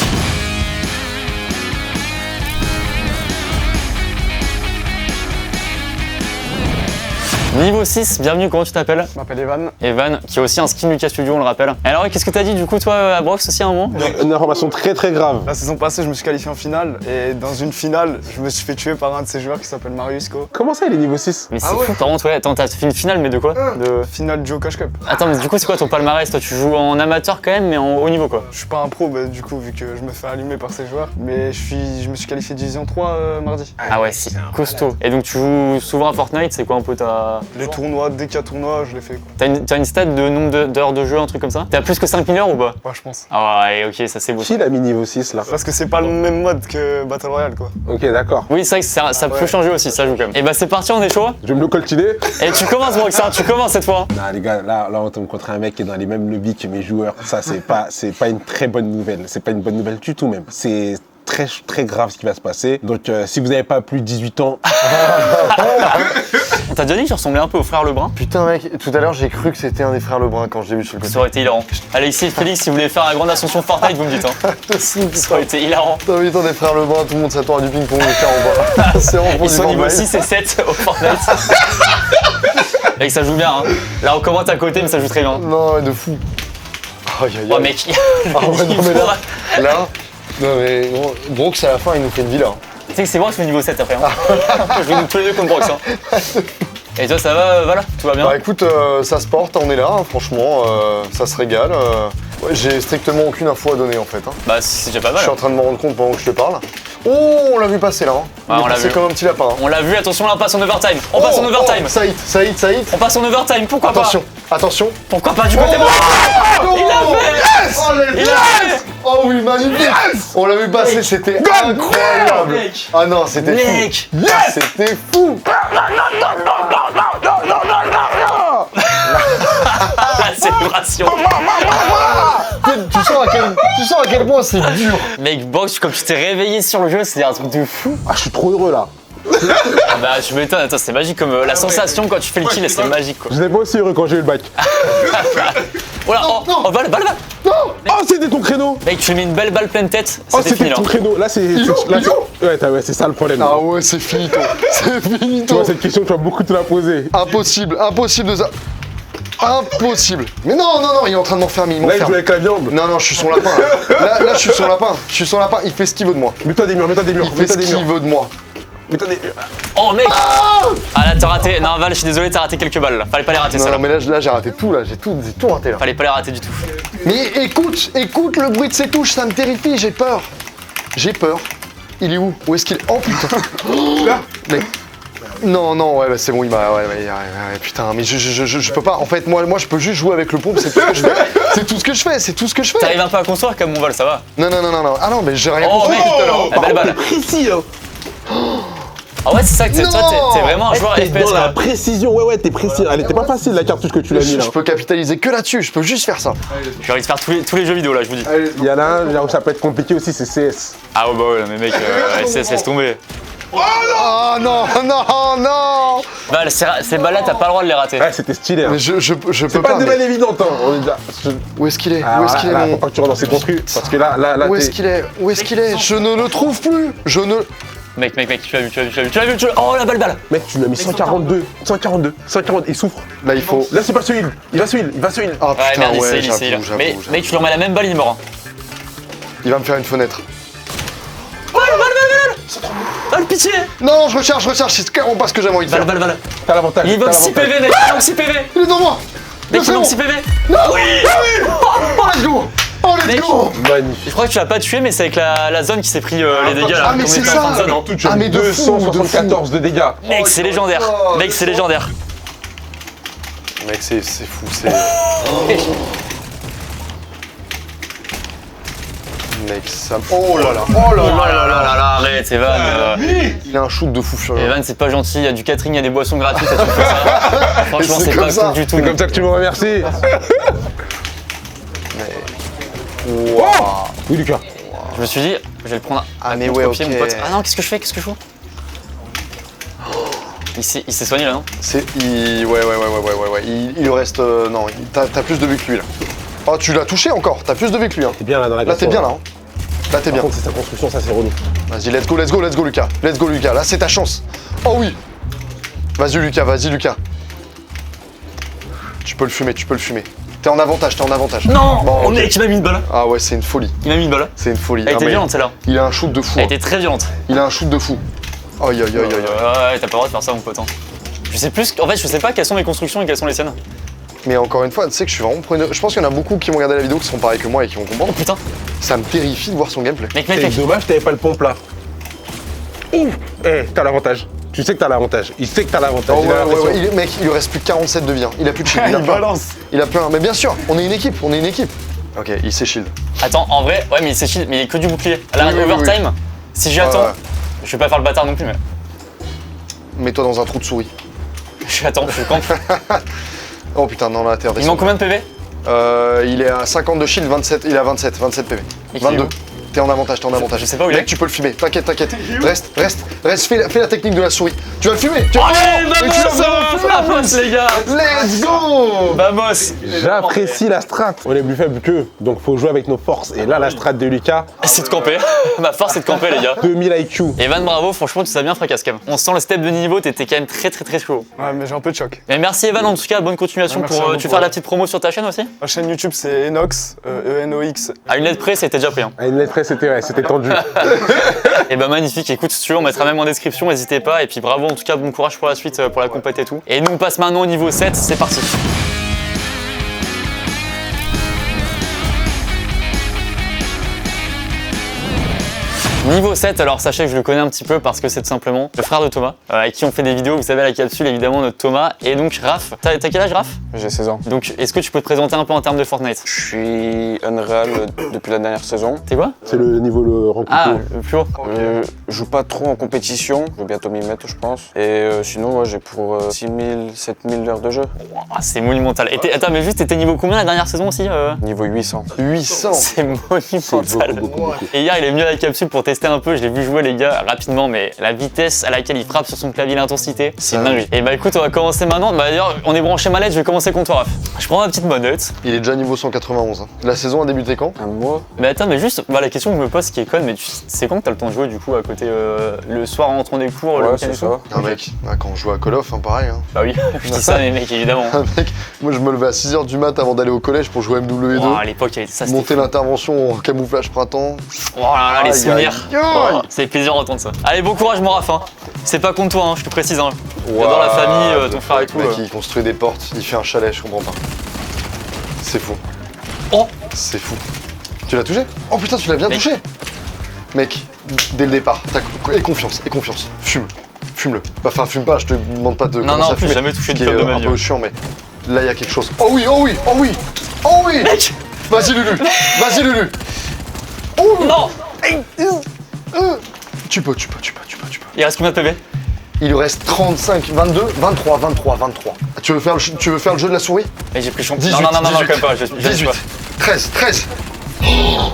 Niveau 6, bienvenue, comment tu t'appelles? Je m'appelle Evan. Evan, qui a aussi un skin Lucas Studio, on le rappelle. Et alors, qu'est-ce que t'as dit du coup, toi, à Brox aussi à un moment? Une information très très grave. La saison passée, je me suis qualifié en finale et dans une finale, je me suis fait tuer par un de ces joueurs qui s'appelle Marius Co. Comment ça, il est niveau 6? Mais c'est fou, par contre, ouais, attends, t'as fait une finale, mais de quoi? De finale Joe Cash Cup. Attends, mais du coup, c'est quoi ton palmarès? Toi, tu joues en amateur quand même, mais en haut niveau quoi? Je suis pas un pro, du coup, vu que je me fais allumer par ces joueurs, mais je me suis qualifié Division 3 mardi. Ah ouais, c'est costaud. Et donc, tu joues souvent à Fortnite, c'est quoi un peu ta. Les tournois, dès qu'il y a tournoi, je les fais quoi. T'as une stat de nombre d'heures de jeu, un truc comme ça? T'as plus que 5000 heures ou pas? Ouais, je pense. Ah ouais, ok, ça c'est beau. Qui l'a mis niveau 6 là? Parce que c'est pas le même mode que Battle Royale quoi. Ok, d'accord. Oui, c'est vrai que ça peut changer aussi, ça joue quand même. Et bah, c'est parti, on est chaud. Je vais me le coltiner. Et tu commences, Brox, hein, tu commences cette fois. Non les gars, là on tombe contre un mec qui est dans les mêmes lobbies que mes joueurs. Ça c'est pas une très bonne nouvelle. C'est pas une bonne nouvelle du tout même. C'est très grave ce qui va se passer. Donc si vous n'avez pas plus de 18 ans... On t'a déjà dit que je ressemblais un peu au frère Lebrun? Putain mec, tout à l'heure j'ai cru que c'était un des frères Lebrun quand je l'ai vu sur le côté. Ça aurait été hilarant. Alexis et Félix, si vous voulez faire la grande ascension Fortnite, vous me dites. Hein. Ça aurait été hilarant. T'as vu, des frères Lebrun, tout le monde s'attend à du ping-pong, les frères en bas. C'est vraiment Ils sont niveau 6 et 7 au Fortnite. Mec, ça joue bien. Hein. Là, on commente à côté, mais ça joue très bien. Non, ouais, de fou. Aïe aïe aïe. Oh mec, Ah ouais, non mais là, non mais Brox à la fin il nous fait une villa. Tu sais que c'est moi qui suis niveau 7 après. Hein. Je vais nous tous les deux contre Brox. Hein. Et toi, ça va, voilà, tout va bien? Bah écoute, ça se porte, on est là, hein, franchement, ça se régale. Ouais, j'ai strictement aucune info à donner en fait. Hein. Bah, c'est déjà pas Je mal. suis en train de me rendre compte pendant que je te parle. Oh, on l'a vu passer là. Hein. Ouais, on l'a vu. C'est comme un petit lapin. Hein. On l'a vu, attention, là, on passe en overtime. On passe en overtime. Saïd. On passe en overtime, pourquoi Attention, attention. Pourquoi pas du côté droit? Il l'a fait. Yes, Il l'a fait. Oh oui, magnifique. On l'a vu passer, c'était incroyable. Mec. Ah non, c'était fou. Mec. C'était fou. La célébration. Tu sens à quel point c'est dur. Mec, Box, comme tu t'es réveillé sur le jeu, c'est un truc de fou. Ah je suis trop heureux là. Ah bah, tu m'étonnes, attends, c'est magique comme la sensation quand tu fais le kill, c'est magique quoi. Je n'étais pas aussi heureux quand j'ai eu le bac. Oh là, oh, balle. Non. Oh c'était ton créneau. Mec, tu mets une belle balle pleine tête, Oh c'était fini c'était là. ton créneau. Là c'est... Ouais c'est ça le problème. Ah ouais, c'est finito. C'est Tu finito. vois cette question tu vas beaucoup te la poser. Impossible de ça. Impossible. Mais non, il est en train de m'enfermer, il Là il m'enferme. joue avec la viande. Non, je suis son lapin. Là, je suis son lapin. Il fait ce qu'il veut de moi. Mets-toi des murs. Il fait ce qu'il veut de moi. Oh mec. Ah là, t'as raté. Non, Val, je suis désolé, t'as raté quelques balles là. Fallait pas les rater, ça Non, mais là, j'ai raté tout, là. J'ai tout raté, là. Fallait pas les rater du tout. Mais écoute le bruit de ses touches, ça me terrifie, j'ai peur. Il est où? Où est-ce qu'il est? Oh putain. Là. Mais... Non, ouais, bah, c'est bon, il m'a... Ouais, putain, mais je peux pas. En fait, moi, je peux juste jouer avec le pompe, c'est tout ce que je fais. C'est tout ce que je fais. T'arrives un peu à construire comme mon Val, ça va. Non. Ah non, mais j'ai rien Oh compris mec, tout à l'heure. la belle balle. Précis hein. Ah ouais, c'est ça que toi, t'es vraiment un joueur T'es FPS dans la quoi. précision, ouais, t'es précis. Elle était pas facile la cartouche que tu l'as mis là. Je peux capitaliser que là-dessus, je peux juste faire ça. J'ai envie de faire tous les jeux vidéo là, je vous dis. Il y en a un là où ça peut être compliqué aussi, c'est CS. Ah ouais, bah ouais, mais mec, laisse tomber. Oh non. Val, ces balles là, t'as pas le droit de les rater. Ouais, c'était stylé. Hein. Mais je peux C'est pas. pas des balles événementes, hein. On est déjà... Où est-ce qu'il est? Ah, Où est-ce qu'il est là, mon... faut pas que tu rentres dans ses construits. Parce que là, Où est-ce qu'il est? Je ne le trouve plus. Mec, tu l'as vu. Oh la balle. Mec, tu lui as mis 142, il souffre. Là, il faut... Là, c'est pas celui, il va celui. Ah Ouais, putain, merde, ouais, c'est là. j'avoue. Mec, tu lui remets la même balle, il est mort. Il va me faire une fenêtre. Oh le pitié. Non, je recharge, c'est clairement pas ce que j'avais envie de faire. Balle. T'as l'avantage. Il manque 6 PV, mec, il manque 6 PV. Il est dans moi. Mec, C'est il manque bon. 6 PV. Non. Oui. Oh, let's go. Mec, Magnifique. je crois que tu l'as pas tué, mais c'est avec la zone qui s'est pris les dégâts là. Ah, mais Comme on c'est était en ça. fin de zone, hein. Ah, mais de fou, 274 de dégâts. Mec, c'est légendaire. Mec, c'est légendaire. Mec, c'est fou, c'est... Mec, ça... Oh là là. Oh là, arrête, Evan. Il a un shoot de fou furieux. Evan, c'est pas gentil, il y a du catering, il y a des boissons gratuites, ça tu fais ça. Franchement, c'est c'est comme pas ça. cool du tout. C'est comme ça que tu me remercies. Wow. Oui, Lucas. Je me suis dit, je vais le prendre Ah, à mais contre-pied, ouais, mon ok. pote. Ah non, qu'est-ce que je fais Il s'est soigné là, non? Ouais. Il lui reste... non, t'as plus de vie que lui, là. Oh, tu l'as touché encore. T'as plus de vie que lui, hein. T'es bien là dans la Là, t'es bien, là. Hein. Là, t'es Par bien. contre, c'est sa construction, ça c'est relou. Vas-y, let's go, Lucas. Là, c'est ta chance. Oh oui. Vas-y, Lucas. Tu peux le fumer, tu peux le fumer. T'es en avantage, t'es en avantage. Non Bon, On ok. est qui m'a mis une balle. Ah ouais, c'est une folie. Il m'a mis une balle. C'est une folie. Elle Ah, était mais violente celle-là. Il a un shoot de fou. Elle hein. était très violente. Il a un shoot de fou. Aïe aïe aïe aïe aïe. Ouais, t'as pas le droit de faire ça mon pote. Hein. Je sais plus, en fait je sais pas quelles sont mes constructions et quelles sont les siennes. Mais encore une fois, tu sais que je suis vraiment preneur. Je pense qu'il y en a beaucoup qui vont regarder la vidéo qui sont pareils que moi et qui vont comprendre. Oh putain. Ça me terrifie de voir son gameplay. Mec, C'est dommage que t'avais pas le pompe là. Ouh. T'as l'avantage. Tu sais que t'as l'avantage. Il sait que t'as l'avantage. Oh, Il a l'impression. Mec, il lui reste plus que 47 de vie. Hein. Il a plus de shield. Il a Il plein. balance. Il a plein. Mais bien sûr, on est une équipe. On est une équipe. Ok, il s'est shield. Attends, en vrai, ouais mais c'est chill, mais il est que du bouclier. Là, Oui, oui, overtime, si j'attends, Ouais. je vais pas faire le bâtard non plus mais. Mets-toi dans un trou de souris. J'attends, je campe. Oh putain, non, là, t'es Il redescendu. manque combien de PV? Il est à 50 de shield, 27. Il est à 27 PV. Et qu'il est 22. où T'es en avantage, t'es en avantage. je sais pas où il Mec, est. tu peux le fumer. T'inquiète, t'inquiète. Reste, fais la technique de la souris. Tu vas le fumer. Tu vas Allez, Mais tu vas vraiment le fumer, en vamos plus. les gars. Let's go. Vamos. J'apprécie la strat. On est plus faible qu'eux, donc faut jouer avec nos forces. Et là, la strat de Lucas, C'est de camper. Ma force c'est de camper les gars. 2000 IQ. Evan, bravo, franchement tu t'as bien fracasse quand même. On sent le step de niveau, t'étais quand même très chaud. Ouais, mais j'ai un peu de choc. Mais merci Evan en tout cas, bonne continuation Ouais, merci pour. à vous Tu pour- veux faire la petite promo sur ta chaîne aussi? Ma chaîne YouTube, c'est Enox, E-N-O-X. À une lettre près, c'était déjà pris. Hein. À une lettre, c'était tendu. Et bah magnifique, écoute, si tu veux, on mettra même en description, n'hésitez pas. Et puis bravo, en tout cas, bon courage pour la suite, pour la compète et tout. Et nous, on passe maintenant au niveau 7, c'est parti. Niveau 7, alors sachez que je le connais un petit peu parce que c'est tout simplement le frère de Thomas, avec qui on fait des vidéos, vous savez, à la capsule évidemment, notre Thomas. Et donc Raph, t'as quel âge Raph? J'ai 16 ans. Donc est-ce que tu peux te présenter un peu en termes de Fortnite? Je suis Unreal depuis la dernière saison. T'es quoi? C'est le niveau le rang plus Ah, haut. le plus haut. Je joue pas trop en compétition, je vais bientôt m'y mettre je pense. Et sinon, ouais, j'ai pour 6000, 7000 heures de jeu. Ah, c'est monumental. Et attends, mais juste, t'étais niveau combien la dernière saison aussi Niveau 800. 800. C'est monumental. beaucoup. Et hier, il est venu à la capsule pour tester un peu. Je l'ai vu jouer, les gars, rapidement, mais la vitesse à laquelle il frappe sur son clavier, l'intensité, c'est une dinguerie. Et bah écoute, on va commencer maintenant. Bah d'ailleurs, on est branché manette, je vais commencer contre toi, Raph. Je prends ma petite manette. Il est déjà niveau 191. Hein. La saison a débuté quand? Un mois. Mais attends, mais juste, bah, la question que je me pose qui est conne, mais c'est quand que t'as le temps de jouer du coup à côté le soir en rentrant des cours, le Ouais, week-end c'est et ça. tout? Un mec, quand on joue à Call of, hein, pareil. Hein. Bah oui, je dis ça, mais mec, évidemment. Un mec, moi je me levais à 6h du mat avant d'aller au collège pour jouer à MW2. Oh, à l'époque, ça c'était. Monter l'intervention en camouflage printemps. Oh là là, les Aïe, souvenirs. aïe, aïe. Oh, c'est plaisir d'entendre ça. Allez, bon courage, mon Raph. Hein. C'est pas contre toi, hein, je te précise. Hein. J'adore la famille, ton frère et tout. Le mec, il construit des portes, il fait un chalet, je comprends pas. C'est fou. Oh, C'est fou. Tu l'as touché? Oh putain, tu l'as bien Mec. touché. Mec, dès le départ, aie confiance, aie confiance. Fume-le. Bah, enfin, fume pas, je te demande pas de Non, commencer non, en à plus, fumer. j'ai jamais touché Ce de qui est club de ma un vie, peu ouais. chiant, mais là, il y a quelque chose. Oh oui, oh oui, oh oui, oh oui. mec. Vas-y, Lulu. Vas-y, Lulu. Oh Non. Tu peux. Il reste combien de PV? Il lui reste 35, 22, 23. Tu veux faire le jeu de la souris? Mais j'ai pris champ. 18, Non, non, quand 18, même pas. Je 18, pas. 13. Oh,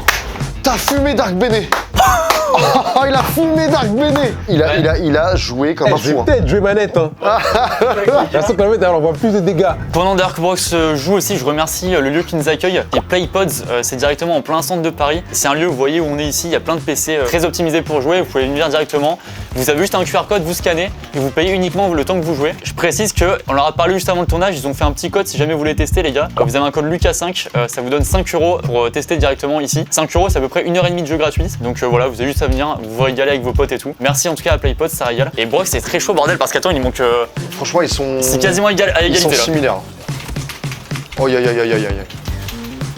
t'as fumé Dark Bene. Oh, il a fumé Dark Bene. Il a joué comme un Je vais fou. Hein. peut-être jouer manette. Hein. J'ai l'impression que la manette, elle envoie plus de dégâts. Pendant Darkbox joue aussi, je remercie le lieu qui nous accueille. Et Playpods, c'est directement en plein centre de Paris. C'est un lieu, vous voyez, où on est ici. Il y a plein de PC très optimisés pour jouer. Vous pouvez venir directement. Vous avez juste un QR code, vous scannez et vous payez uniquement le temps que vous jouez. Je précise qu'on leur a parlé juste avant le tournage. Ils ont fait un petit code si jamais vous voulez tester, les gars. Vous avez un code Lucas5. Ça vous donne 5 € pour tester directement ici. 5 €, c'est à peu près 1h30 de jeu gratuit. Donc voilà, vous avez juste à venir, vous régaler avec vos potes et tout. Merci en tout cas à Playpods, ça régale. Et Brox, c'est très chaud, bordel, parce qu'attends, il manque. Franchement, ils sont. C'est quasiment à Ils sont égalité là. similaires. Oh aïe.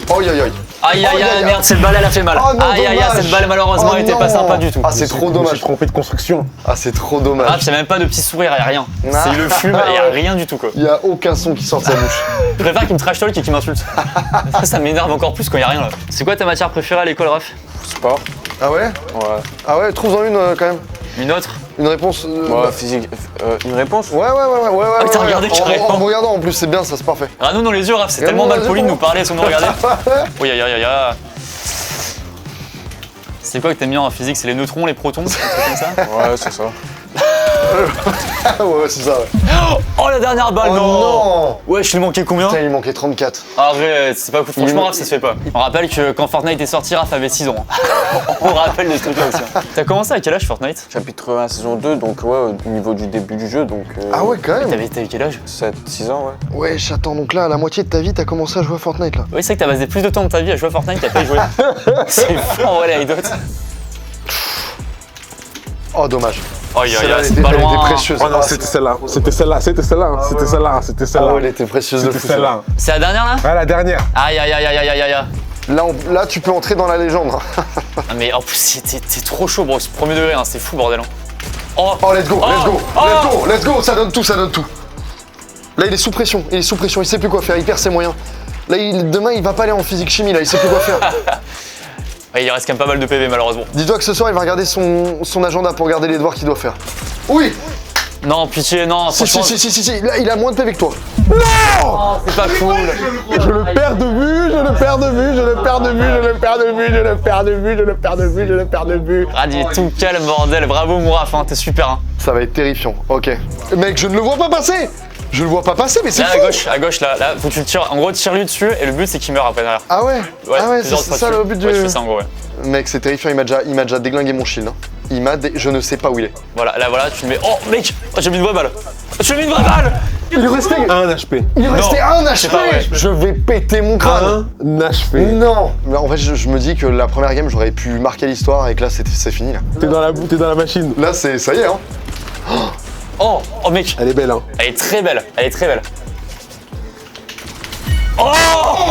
Oh aïe. Aïe aïe aïe, merde, cette balle elle a fait mal. Oh non, Aïe aïe aïe, dommage. cette balle malheureusement Oh elle était non. pas sympa du tout. Ah, c'est trop Je me suis dommage. trompé de construction. Ah, c'est trop Ah, dommage. c'est même pas de petit sourire, y'a rien. Ah. C'est le fume, y'a rien du tout quoi. Il y a aucun son qui sort de sa bouche. Je préfère qu'il me trash talk et qu'il m'insulte. Ça m'énerve encore plus quand y'a rien là. C'est quoi ta matière préférée à l'école, Raph? Sport. Ah ouais? Ouais. Ah ouais, trouve-en une quand même. Une autre? Une réponse. Ouais, physique. Une réponse? Ouais. t'as regardé carrément. En me regardant en plus, c'est bien, ça c'est parfait. Regarde-nous dans les yeux, Raph, c'est Regarde-nous tellement dans mal les poli de yeux. nous parler sans nous regarder. Oui, aïe aïe aïe aïe. C'est quoi que t'aimes bien en physique? C'est les neutrons, les protons, un truc comme ça? Ouais, c'est ça. Ouais, c'est ça, ouais. Oh, la dernière balle, Oh non. non. Ouais, je lui manquais combien? Putain, il manquait 34. Arrête, c'est pas cool. Franchement, Raph, ça se fait pas. On rappelle que quand Fortnite est sorti, Raph avait 6 ans. On rappelle de ce truc-là aussi. T'as commencé à quel âge Fortnite? Chapitre 1, saison 2, donc ouais, au niveau du début du jeu, donc. Ah ouais, quand même. T'avais quel âge? 7-6 ans, ouais. Ouais, attends, donc là, à la moitié de ta vie, t'as commencé à jouer à Fortnite, là. Oui, c'est vrai que t'as passé plus de temps de ta vie à jouer à Fortnite qu'à pas y jouer. C'est fou en vrai l'anecdote. Oh, dommage. Oh, il y Celle-là, a elle c'est était- pas elle loin. était précieuse. Oh non, c'était celle-là. C'était celle-là. C'était celle-là. C'était celle-là. C'était Ah celle-là. ouais, elle était précieuse de C'était fou. celle-là. C'est la dernière là? Ouais, la dernière. Aïe aïe aïe aïe aïe aïe aïe. Là, tu peux entrer dans la légende. Ah, mais en plus c'est trop chaud bro, c'est premier degré, hein, c'est fou bordel. Hein. Oh, Oh, let's go, Oh. let's go, Oh. let's go, let's go, ça donne tout, ça donne tout. Là, il est sous pression, il sait plus quoi faire, il perd ses moyens. Là, demain, il va pas aller en physique-chimie, là, il sait plus quoi faire. Ouais, il reste quand même pas mal de PV malheureusement. Dis-toi que ce soir, il va regarder son agenda pour regarder les devoirs qu'il doit faire. Oui. Non, pitié, non, Si, franchement. si, là, il a moins de PV que toi. Oh, c'est pas cool. Je le perds de vue, je le perds de vue, je le perds de vue, je le perds de vue, je le perds de vue, je le perds de vue, je le perds de vue. Rad, il est tout calme bordel, bravo Mouraf, hein, t'es super. Hein. Ça va être terrifiant, ok. Mec, je ne le vois pas passer. Je le vois pas passer, mais c'est Là fou. à gauche là, faut que tu le tires. En gros, tire-lui dessus et le but c'est qu'il meurt après derrière. Ah ouais, ah ouais, plusieurs c'est fois ça dessus. le but du... Ouais, je fais ça en gros, ouais. Mec, c'est terrifiant, il m'a déjà déglingué mon shield. Hein. Je ne sais pas où il est. Voilà, là voilà, tu le mets. Oh mec, oh, j'ai mis une vraie balle. J'ai mis une vraie balle. Il restait Un HP. Il restait un HP. pas vrai. Je vais péter mon crâne. Un HP. Non. Mais en fait, je me dis que la première game, j'aurais pu marquer l'histoire et que là, c'est fini. Là, T'es dans la machine. là ça y est. Hein. Oh, oh mec, Elle est belle, hein. elle est très belle, elle est très belle. Oh,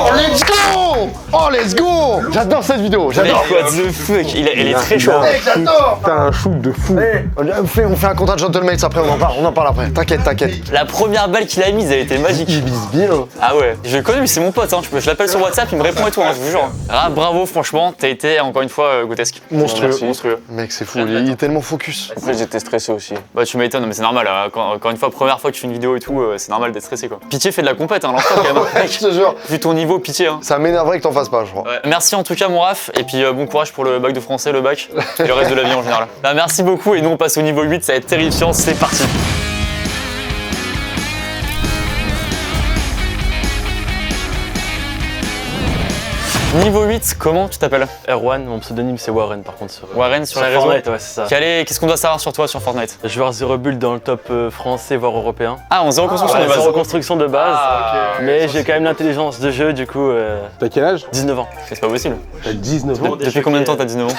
Oh, let's go. Oh, let's go. J'adore cette vidéo. J'adore. What the fuck, elle est très chaude. Mec, j'adore. T'as un shoot de fou. On fait un contrat de gentlemates après, on en parle après. T'inquiète. La première balle qu'il a mise, elle était magique. Il vise bien. Ah ouais, je le connais, mais c'est mon pote, hein. Je l'appelle sur WhatsApp, il me répond et tout, hein, je vous jure. Ah, bravo, franchement, t'as été encore une fois grotesque. Monstrueux. Merci. Monstrueux. Mec, c'est fou. Il est tellement focus. En fait, j'étais stressé aussi. Bah, tu m'étonnes, mais c'est normal, encore une fois, première fois que tu fais une vidéo et tout, c'est normal d'être stressé quoi. Pitié fait de la compète, hein, lance-toi quand même. Mec, Je te jure. vu ton niveau, pitié, hein. Ça m'énerverait que t'en fasses pas, je crois. Ouais. Merci en tout cas, mon Raph, et puis bon courage pour le bac de français, le bac, et le reste de la vie en général. Bah, merci beaucoup, et nous on passe au niveau 8, ça va être terrifiant, c'est parti. Niveau 8, comment tu t'appelles? Erwan, mon pseudonyme c'est Warren par contre sur Warren sur les réseaux. Fortnite, ouais c'est ça. Qu'est-ce qu'on doit savoir sur toi sur Fortnite? Joueur zéro build dans le top français voire européen. Ah, on zéro construction Ouais, de base. zéro construction de base, Ah, mais j'ai quand même l'intelligence de jeu du coup T'as quel âge? 19 ans. C'est pas possible. T'as 19 ans. Depuis combien de temps t'as 19 ans?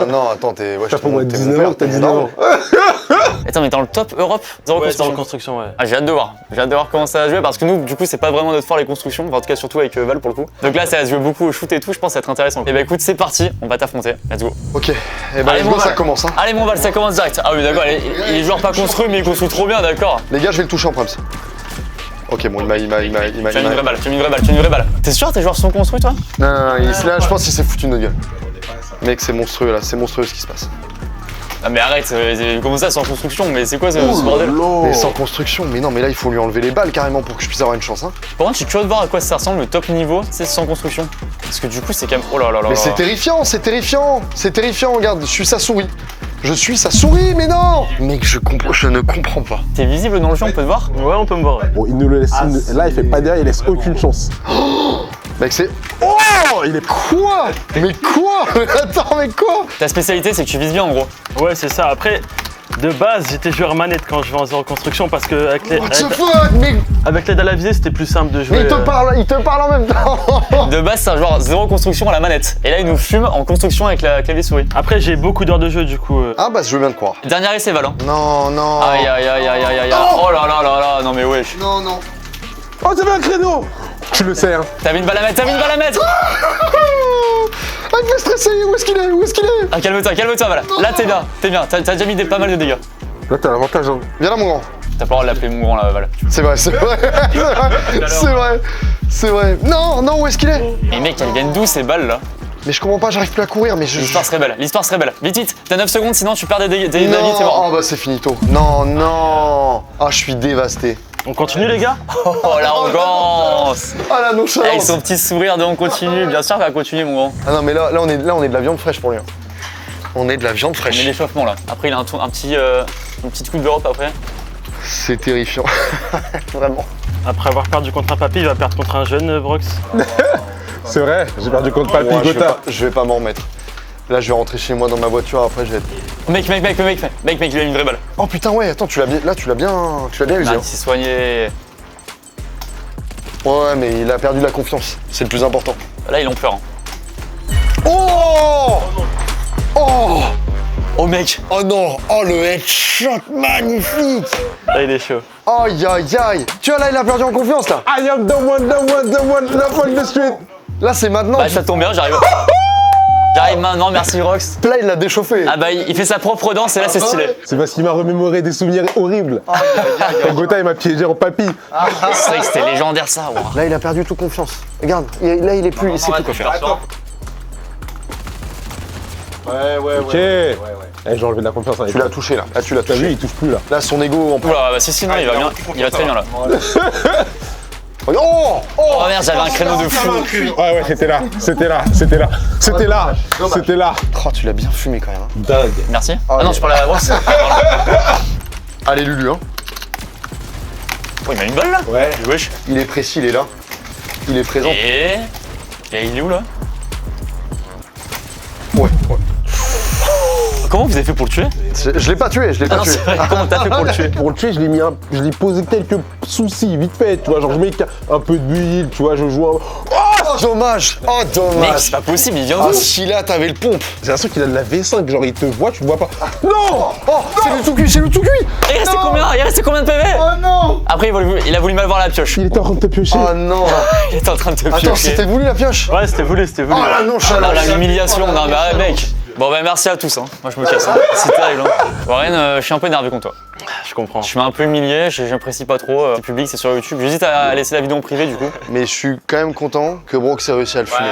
Non, attends, t'es. Ouais, T'as pour moi t'es 19 mon ans, t'as père, 19 ans. Attends, mais t'es dans le top Europe? Zéro Ouais, construction. zéro construction, ouais. Ah, j'ai hâte de voir. J'ai hâte de voir comment ça va jouer parce que nous, du coup, c'est pas vraiment notre fort les constructions. Enfin, en tout cas, surtout avec Val pour le coup. Donc là, ça va se jouer beaucoup au shoot et tout. Je pense que ça va être intéressant. Et bah écoute, c'est parti. On va t'affronter. Let's go. Ok, et bah Allez, let's mon go, ça Val. commence. Hein. Allez, mon Val, ça commence direct. Ah oui, d'accord. Il est joueur pas construit, mais il construit trop bien, d'accord. Les gars, je vais le toucher en prems. Ok, bon, il m'a. Tu as mis une vraie balle. Tu as mis une vraie balle. T'es sûr tes joueurs sont construits, toi? Non, là, je pense qu'il s'est foutu de notre gueule. Mec, c'est monstrueux là, c'est monstrueux ce qui se passe. Ah, mais arrête. Comment ça, sans construction? Mais c'est quoi ce bordel? Mais sans construction, mais non, mais là, il faut lui enlever les balles carrément pour que je puisse avoir une chance. Hein. Par contre, je suis curieux de voir à quoi ça ressemble le top niveau, c'est sans construction. Parce que du coup, c'est quand même. Oh là là là. Mais c'est terrifiant, c'est terrifiant. C'est terrifiant, regarde, je suis sa souris. Je suis sa souris, mais non! Mec, je ne comprends pas. T'es visible dans le jeu, on peut te voir? Ouais, on peut me voir. Ouais. Bon, il nous le laisse. Là, il fait pas derrière, il laisse aucune chance. Mec, c'est. Oh! Il est quoi? Mais quoi? Attends, mais quoi? Ta spécialité, c'est que tu vises bien en gros. Ouais, c'est ça. Après, de base, j'étais joueur manette quand je vais en zéro construction parce que avec What the fuck? Mais l'aide à la visée, c'était plus simple de jouer. il te parle en même temps. De base, c'est un joueur zéro construction à la manette. Et là, il nous fume en construction avec la clavier souris. Après, j'ai beaucoup d'heures de jeu du coup. Ah bah, je veux bien te croire. Dernier essai, Val. Hein. Non, non. Aïe aïe aïe aïe aïe aïe. Oh là là là là, non mais wesh. Non, non. Oh, t'avais un créneau! Tu le sais, hein. T'avais une balle à mettre, t'avais une balle à mettre. Ah, il me fait stresser. Où est-ce qu'il est? Où est-ce qu'il est? Ah, calme-toi, Val. Là, t'es bien. T'as déjà mis pas mal de dégâts. Là, t'as l'avantage, hein. Viens là, mon grand. T'as pas le droit de l'appeler mourant là, Val. C'est vrai, c'est vrai. C'est vrai. C'est vrai. Non, non, où est-ce qu'il est? Mais mec, elles viennent d'où ces balles là? Mais je comprends pas, j'arrive plus à courir, mais je. L'histoire serait belle, Vite, vite. T'as 9 secondes, sinon tu perds des vie, c'est Non, mort. oh bah c'est finito. Non, non. Ah, je suis dévasté. On continue les gars? Oh l'arrogance. Ah la Avec nonchalance. son petit sourire de on continue, bien sûr qu'on va continuer mon grand. Ah non, mais là on est de la viande fraîche pour lui. Hein. On est de la viande On est fraîche. l'échauffement là. Après, il a un petit coup d'Europe après. C'est terrifiant. Vraiment. Après avoir perdu contre un papy, il va perdre contre un jeune Brox. C'est vrai, j'ai perdu contre Papy Ouais, Gotha. je vais pas m'en remettre. Là, je vais rentrer chez moi dans ma voiture, après je vais être... Mec, il a une vraie balle. Oh putain, ouais, attends, tu l'as bien usé. Ah, hein. il s'est soigné. Ouais, mais il a perdu de la confiance. C'est le plus important. Là, ils ont peur. Hein. Oh Oh Oh mec. Oh non. Oh, le headshot magnifique. Là, il est chaud. Aïe, aïe, aïe. Tu vois, là, il a perdu en confiance, là. I am the one, la folle de street. Là, c'est maintenant. Bah, ça tombe bien, j'arrive. J'arrive maintenant, merci Rox. Là, il l'a déchauffé. Ah bah, il fait sa propre danse et là, c'est stylé. C'est parce qu'il m'a remémoré des souvenirs horribles. Gotha, il m'a piégé en Papy. C'est vrai que c'était légendaire ça. Wow. Là, il a perdu toute confiance. Regarde, là, il est plus... Il sait plus quoi faire. Ok. Eh, j'ai enlevé de la confiance. Tu l'as touché, là. Là, tu l'as T'as vu, touché. il touche plus là. Là, son ego en plus. Oula, bah si, non, il va bien. Il va très bien là. Oh Oh merde, j'avais un créneau de fou. Ouais, c'était là. Oh, tu l'as bien fumé quand même. Hein. Dingue. Merci. Ah non, je parlais à la brosse. Allez, Lulu, hein. Oh, il m'a une balle là. Ouais. Wesh. Il est précis, il est là. Il est présent. Et il est où là? Ouais. Comment vous avez fait pour le tuer? Je l'ai pas tué, je l'ai Ah pas non, tué. c'est vrai. Comment t'as fait pour le tuer? Pour le tuer, je l'ai posé quelques soucis, vite fait, tu vois, genre je mets un peu d'huile, tu vois, je joue un... Oh, dommage. Oh, Mec, dommage. c'est pas possible, il vient Ah, d'où? si là, t'avais le pompe. J'ai l'impression qu'il a de la V5, genre il te voit, tu le vois pas. Non. Oh, c'est le tout cuit, c'est le tout cuit. Il restait combien? Il restait combien de PV? Oh non. Après, il a voulu m'avoir la pioche. Il était en train de te piocher. Oh non. Il était en train de te piocher. Attends, c'était voulu la pioche? Ouais, c'était voulu. Oh la Non, nonchalance. l'humiliation, non, bah mec. Bon, bah merci à tous, hein. Moi je me casse. Hein. C'est terrible. Hein. Warren, je suis un peu énervé contre toi. Je comprends. Je suis un peu humilié, j'apprécie pas trop. C'est public, c'est sur YouTube. J'hésite à laisser la vidéo en privé du coup. Mais je suis quand même content que Brox ait réussi à le fumer.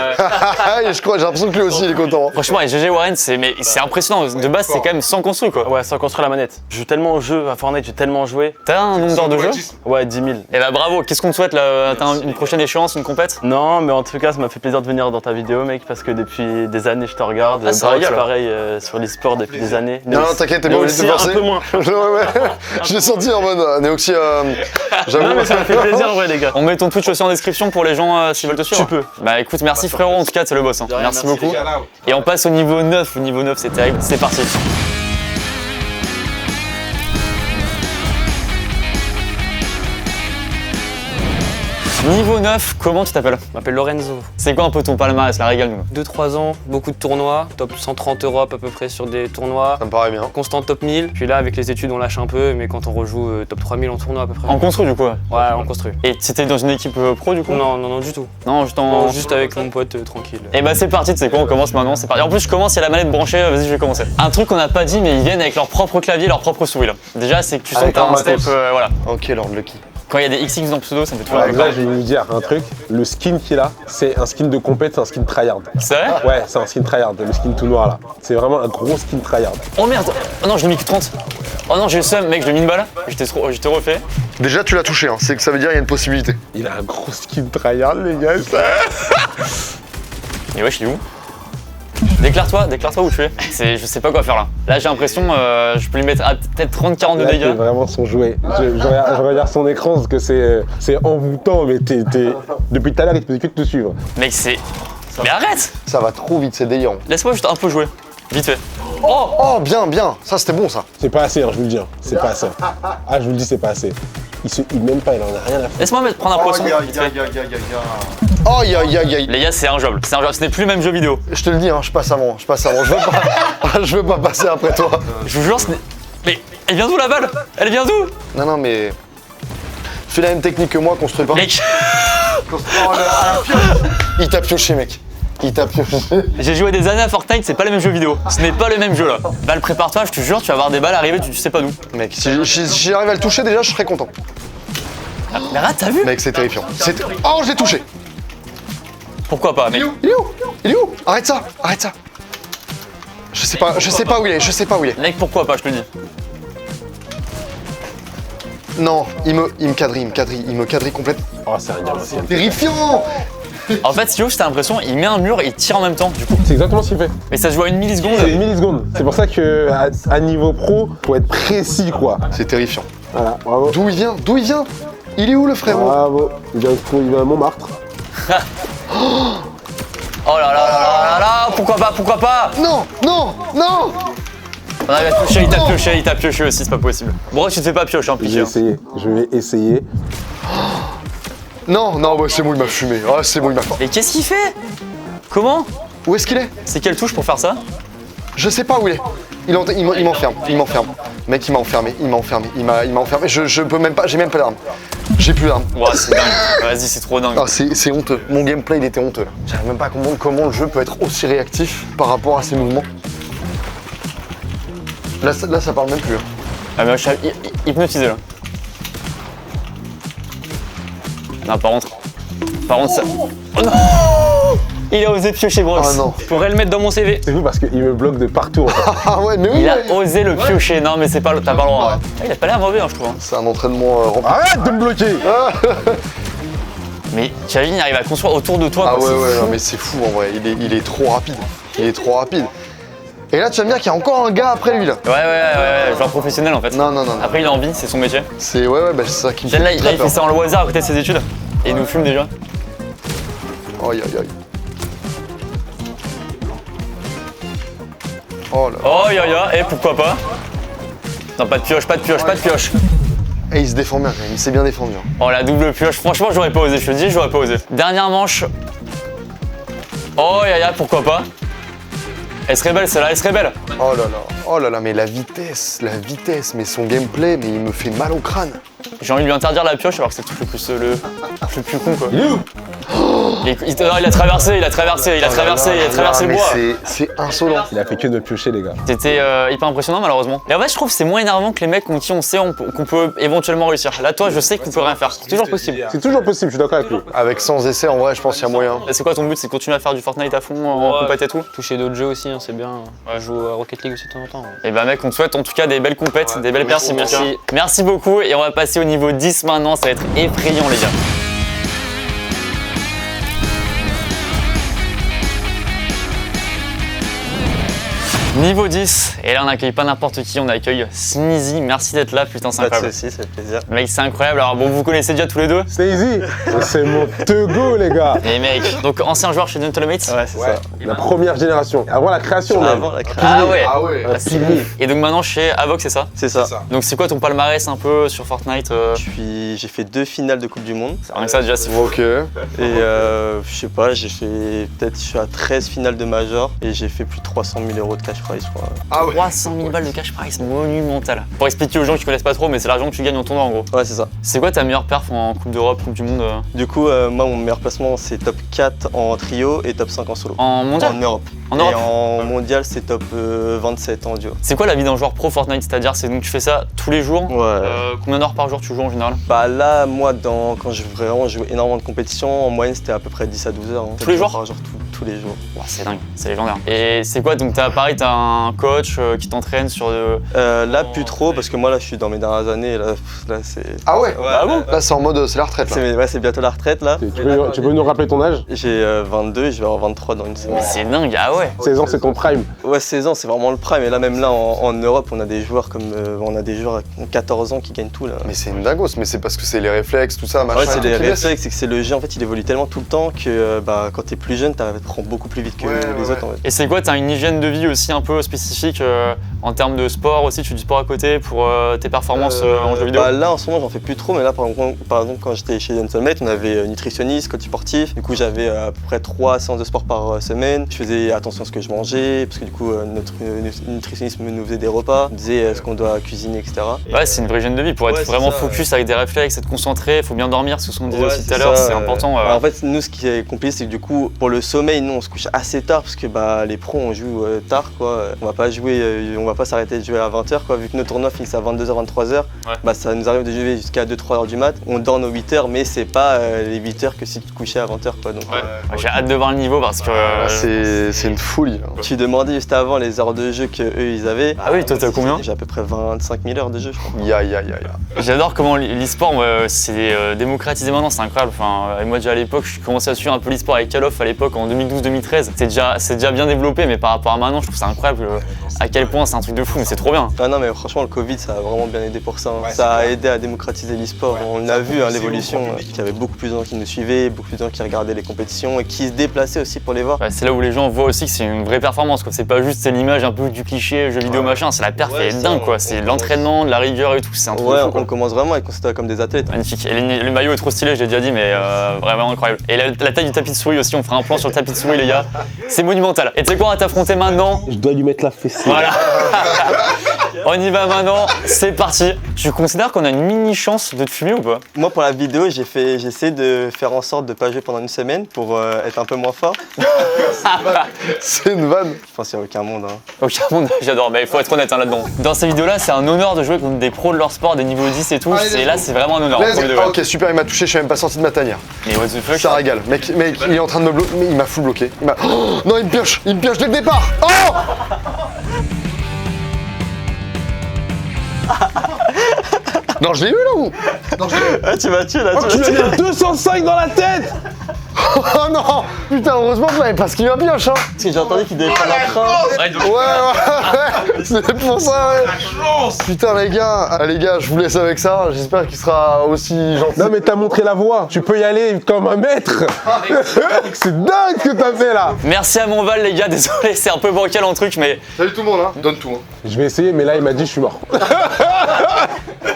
Et je crois, j'ai l'impression que lui aussi il est content. Franchement, et GG Warren, c'est impressionnant. De base, c'est quand même sans construit quoi. Ouais, sans construire la manette. Je joue tellement au jeu, à Fortnite, j'ai tellement joué. T'as un nombre d'heures de jeu? Ouais, 10 000. Eh bah bravo, qu'est-ce qu'on te souhaite là? T'as une prochaine échéance, une compète? Non, mais en tout cas, ça m'a fait plaisir de venir dans ta vidéo, mec, parce que depuis des années, je te regarde. Ah, ça Brox, régale. pareil, sur l'e-sport depuis des années. Non, t'inquiète, t'es pas obligé de te forcer. Un peu moins. Ouais. J'ai senti en mode Néoxy, j'avoue. Non, mais ça m'a fait plaisir, en vrai, les gars. On met ton Twitch aussi en description pour les gens s'ils veulent te suivre. Tu peux. Bah écoute, merci frérot, en tout cas, t'es le boss. Hein. Merci beaucoup. Et on passe au niveau 9. Au niveau 9, c'est terrible. C'est parti. Niveau 9, comment tu t'appelles? Je m'appelle Lorenzo. C'est quoi un peu ton palmarès, la régale-nous? 2-3 ans, beaucoup de tournois, top 130 Europe à peu près sur des tournois. Ça me paraît bien. Constant top 1000. Puis là, avec les études, on lâche un peu, mais quand on rejoue top 3000 en tournoi à peu près. En construit du coup? Ouais, en construit. Et t'étais dans une équipe pro du coup? Non, du tout. Non, juste Non, juste avec mon pote tranquille. Et bah c'est parti, tu sais quoi, on commence maintenant, c'est parti. En plus je commence, il y a la manette branchée, vas-y je vais commencer. Un truc qu'on n'a pas dit, mais ils viennent avec leur propre clavier, leur propre souris là. Déjà c'est que tu sens que t'as un step, voilà. Ok, Lord Lucky. Quand il y a des XX dans le pseudo, ça me fait toujours Ouais, rire. là, je vais vous dire un truc. Le skin qu'il a, c'est un skin de compète, c'est un skin tryhard. C'est vrai? Ouais, c'est un skin tryhard, le skin tout noir là. C'est vraiment un gros skin tryhard. Oh merde! Oh non, je l'ai mis que 30. Oh non, j'ai le seum, mec, je l'ai mis une balle. J'étais refait. Déjà, tu l'as touché, hein. C'est que ça veut dire qu'il y a une possibilité. Il a un gros skin tryhard, les gars. Et wesh, il est où? Déclare-toi où tu es. Je sais pas quoi faire là. Là, j'ai l'impression, je peux lui mettre à peut-être 30-40 de Là, dégâts. c'est vraiment son jouet. Je regarde son écran parce que c'est envoûtant, mais depuis tout à l'heure, il te faisait que de te suivre. Mec, c'est. Mais arrête! Ça va trop vite, c'est délirant. Laisse-moi juste un peu jouer. Vite fait. Oh, bien. Ça, c'était bon, ça. C'est pas assez, hein, je vous le dis. Hein. C'est pas assez. Ah, je vous le dis, c'est pas assez. Il m'aime pas, il en a rien à faire. Laisse-moi prendre un poisson. Vite fait. Aïe, aïe, aïe, aïe. Les gars, c'est injouable. C'est injouable. Ce n'est plus le même jeu vidéo. Je te le dis, hein, je passe avant. Je veux pas passer après toi. Je vous jure, ce n'est. Mais elle vient d'où la balle? Elle vient d'où? Non, mais. Fais la même technique que moi, construis pas. Mec, Il t'a pioché, mec. Il t'a pioché. j'ai joué des années à Fortnite, c'est pas le même jeu vidéo. Ce n'est pas le même jeu là. Balle, prépare-toi, je te jure, tu vas avoir des balles arriver, tu sais pas d'où. Mec, si j'arrive à le toucher, déjà, je serais content. Mais arrête, t'as vu? Mec, c'est terrifiant. Oh, je l'ai touché. Pourquoi pas, mec? Il est où? Arrête ça. Je sais pas où il est. Mec, pourquoi pas, je te le dis. Non, il me quadrille complètement. Oh, c'est un diamant. Terrifiant. En fait, si tu veux, t'as l'impression, il met un mur et il tire en même temps, du coup. C'est exactement ce qu'il fait. Mais ça se joue à 1 milliseconde. C'est 1 milliseconde. C'est pour ça que à niveau pro, faut être précis quoi. C'est terrifiant. Voilà, bravo. D'où il vient? D'où il vient? Il est où le frérot? Bravo. Il vient à Montmartre. Oh là là là là là là, pourquoi pas? Non, non, non! On arrive à piocher, il t'a pioché aussi, c'est pas possible. Bon, tu te fais pas piocher, hein, pitié. Je vais essayer. Non, non, ouais, c'est bon, il m'a fumé. Ah, c'est bon, il m'a fumé. Et qu'est-ce qu'il fait? Comment? Où est-ce qu'il est? C'est quelle touche pour faire ça? Je sais pas où il est. Il m'enferme, il m'enferme. Mec, il m'a enfermé, il m'a enfermé. Je peux même pas, j'ai même pas d'armes. J'ai plus d'armes. Ouah, c'est dingue. Vas-y, c'est trop dingue. Ah, c'est honteux. Mon gameplay, il était honteux là. Je savais même pas comment le jeu peut être aussi réactif par rapport à ses mouvements. Là, ça parle même plus. Hein. Ah, mais je suis hypnotisé là. Non, par contre, ça. Oh non! Il a osé piocher Brox. Ah non. Je pourrais le mettre dans mon CV. C'est fou parce qu'il me bloque de partout. Ah ouais, mais oui. Il a osé le piocher. Non, mais c'est pas, t'as pas le droit. Ah, il a pas l'air mauvais, hein, je trouve. Hein. C'est un entraînement rempli. Arrête de me bloquer. Mais Kevin, il arrive à construire autour de toi. Ah quoi, ouais, non, mais c'est fou en vrai. Il est trop rapide. Il est trop rapide. Et là, tu vas me dire qu'il y a encore un gars après lui là. Ouais, genre professionnel en fait. Non. Après, il a envie, c'est son métier. C'est bah, c'est ça qui me fait Là, il très fait peur. ça en loisir à côté de ses études. Et il nous fume déjà. Aïe. Oh là. Oh, et pourquoi pas? Non, pas de pioche. Et il se défend bien quand même, il s'est bien défendu. Hein. Oh, la double pioche, franchement, j'aurais pas osé, je te le dis, j'aurais pas osé. Dernière manche. Oh, pourquoi pas? Elle serait belle, celle-là, elle serait belle. Oh là là, mais la vitesse, mais son gameplay, mais il me fait mal au crâne. J'ai envie de lui interdire la pioche alors que c'est le truc le plus con quoi. Il est où? Il a traversé le bois. C'est insolent. Il a fait que de piocher les gars. C'était hyper impressionnant malheureusement. Et en fait je trouve que c'est moins énervant que les mecs contre qui on sait qu'on peut éventuellement réussir. Là toi je sais qu'on peut rien faire. C'est toujours possible. C'est toujours possible, je suis d'accord avec lui. Avec 100 essais, en vrai, je pense qu'il y a moyen. Et c'est quoi ton but? C'est de continuer à faire du Fortnite à fond en compète et tout? Toucher d'autres jeux aussi, hein, c'est bien. Je joue à Rocket League aussi de temps en temps. Et bah mec, on te souhaite en tout cas des belles compètes, des belles percées. Merci beaucoup et on va passer au niveau 10 maintenant, ça va être effrayant les gars. Niveau 10, et là on n'accueille pas n'importe qui, on accueille Sneezy, merci d'être là, putain c'est incroyable. Pas de soucis, ça fait plaisir. Mec c'est incroyable, alors bon vous connaissez déjà tous les deux. Sneezy, c'est mon Tego les gars. Et mec, donc ancien joueur chez Gentlemates. Ouais, c'est ça. La première génération, avant la création même. Avant la création. Ah ouais. Ah, C'est ouf. Et donc maintenant chez Avox c'est ça? C'est ça. Donc c'est quoi ton palmarès un peu sur Fortnite J'ai fait 2 finales de Coupe du Monde. Rien que ça déjà c'est fou. Ok. Et je sais pas, j'ai fait peut-être, je suis à 13 finales de Major et j'ai fait plus de 300 000 € de cash prize. Quoi. Ah ouais. 300 000 balles de cash prize, monumental. Pour expliquer aux gens qui connaissent pas trop, mais c'est l'argent que tu gagnes en tournoi en gros. Ouais, c'est ça. C'est quoi ta meilleure perf en Coupe d'Europe, Coupe du Monde Du coup, moi, mon meilleur placement, c'est top 4 en trio et top 5 en solo. En mondial? En Europe. En Europe. Et en mondial, c'est top 27 en duo. C'est quoi la vie d'un joueur pro Fortnite? C'est-à-dire, c'est donc tu fais ça tous les jours? Ouais. Combien d'heures par jour tu joues en général? Bah là, moi, quand je vraiment joué énormément de compétitions, en moyenne, c'était à peu près 10 à 12 heures. Hein. Tous les jours? Par jour, tous les jours. Wow, c'est dingue, c'est légendaire. Et c'est quoi? Donc pareil, t'as un coach qui t'entraîne sur... Là, plus trop, parce que moi, là, je suis dans mes dernières années. Là c'est... Ah ouais. Ah bon? Là, c'est en mode, c'est la retraite là. C'est bientôt la retraite, là. Tu peux nous rappeler ton âge? J'ai 22 et je vais avoir 23 dans une semaine. C'est dingue, ah ouais. 16 ans, c'est ton prime. Ouais, 16 ans, c'est vraiment le prime. Et là, même là, en Europe, on a des joueurs comme... on a des joueurs à 14 ans qui gagnent tout, là. Mais c'est une dingos, mais c'est parce que c'est les réflexes, tout ça, machin. Ouais, c'est tout les qui laisse. réflexes, c'est que c'est le jeu, en fait, il évolue tellement tout le temps que quand t'es plus jeune, t'apprends beaucoup plus vite que les autres, en fait. Et c'est quoi? T'as une hygiène de vie aussi un peu spécifique en termes de sport aussi? Tu fais du sport à côté pour tes performances en jeu vidéo? Bah là, en ce moment, j'en fais plus trop, mais là, par exemple, quand j'étais chez Gentlemate, on avait nutritionniste, coach sportif. Du coup, j'avais à peu près 3 séances de sport par semaine. Je faisais attention à ce que je mangeais, parce que du coup, notre nutritionniste nous faisait des repas, nous disait ce qu'on doit cuisiner, etc. Ouais, c'est une vraie hygiène de vie pour être vraiment focus avec des réflexes, être concentré, faut bien dormir, ce qu'on disait aussi tout à l'heure, c'est important. Alors, en fait, nous, ce qui est compliqué, c'est que du coup, pour le sommeil, semaine, nous on se couche assez tard parce que bah, les pros on joue tard quoi. On va pas jouer, on va pas s'arrêter de jouer à 20h quoi. Vu que nos tournois finissent à 22h, 23h, bah, ça nous arrive de jouer jusqu'à 2-3h du mat. On dort nos 8h, mais c'est pas les 8h que si tu te couchais à 20h quoi. Donc, J'ai hâte de voir le niveau parce que. C'est une folie. Tu demandais juste avant les heures de jeu qu'eux ils avaient. Ah oui, toi t'as combien? J'ai à peu près 25 000 heures de jeu, je crois. J'adore comment l'e-sport, c'est démocratisé maintenant, c'est incroyable. Enfin, et moi déjà à l'époque, je commençais à suivre un peu l'e-sport avec Call of à l'époque en 2012-2013. C'est déjà bien développé, mais par rapport à maintenant, je trouve ça incroyable à quel point c'est un truc de fou, mais c'est trop bien. Ah non, mais franchement, le Covid, ça a vraiment bien aidé pour ça. Hein. Ça a aidé à démocratiser l'e-sport. On a vu l'évolution, qu'il y avait beaucoup plus de gens qui nous suivaient, beaucoup plus de gens qui regardaient les compétitions et qui se déplaçaient aussi pour les voir. C'est là où les gens voient aussi que c'est une vraie performance, quoi. C'est pas juste l'image un peu du cliché jeu vidéo machin, c'est la perf, elle est dingue, quoi. C'est de l'entraînement, de la rigueur et tout, c'est un truc de fou, quoi. On commence vraiment à être considérés comme des athlètes. Magnifique. Et le maillot est trop stylé, j'ai déjà dit, mais vraiment incroyable. Et la taille du tapis de souris aussi, on fera un plan sur le tapis de souris, les gars. C'est monumental. Et tu sais quoi, on va t'affronter maintenant. Je dois lui mettre la fessée. Voilà. On y va maintenant, c'est parti. Tu considères qu'on a une mini chance de te fumer ou pas? Moi pour la vidéo, j'ai essayé de faire en sorte de pas jouer pendant une semaine pour être un peu moins fort. C'est une vanne. Je pense qu'il n'y a aucun monde. Hein. Aucun monde, j'adore, mais il faut être honnête là-dedans. Dans ces vidéos-là, c'est un honneur de jouer contre des pros de leur sport, des niveaux 10 et tout. Et là, c'est vraiment un honneur. Ok, super, il m'a touché, je suis même pas sorti de ma tanière. Mais what the fuck? Ça régale. Mec, il est en train de me bloquer. Il m'a full bloqué. Oh non, il me pioche dès le départ. Oh non, je l'ai eu là ou? Non, je l'ai eu. Ah, tu m'as tué là, tu m'as mis 205 dans la tête. Oh non! Putain, heureusement que j'avais pas ce qu'il m'a pioche, hein! Parce que j'ai entendu qu'il devait prendre un train. Ouais, c'est pour ça, ouais! Putain, les gars, je vous laisse avec ça. J'espère qu'il sera aussi gentil. Non, mais t'as montré la voie. Tu peux y aller comme un maître. C'est dingue ce que t'as fait là. Merci à mon Val, les gars. Désolé, c'est un peu bancal en truc, mais. Salut tout le monde, hein! Donne tout, hein! Je vais essayer, mais là, il m'a dit je suis mort.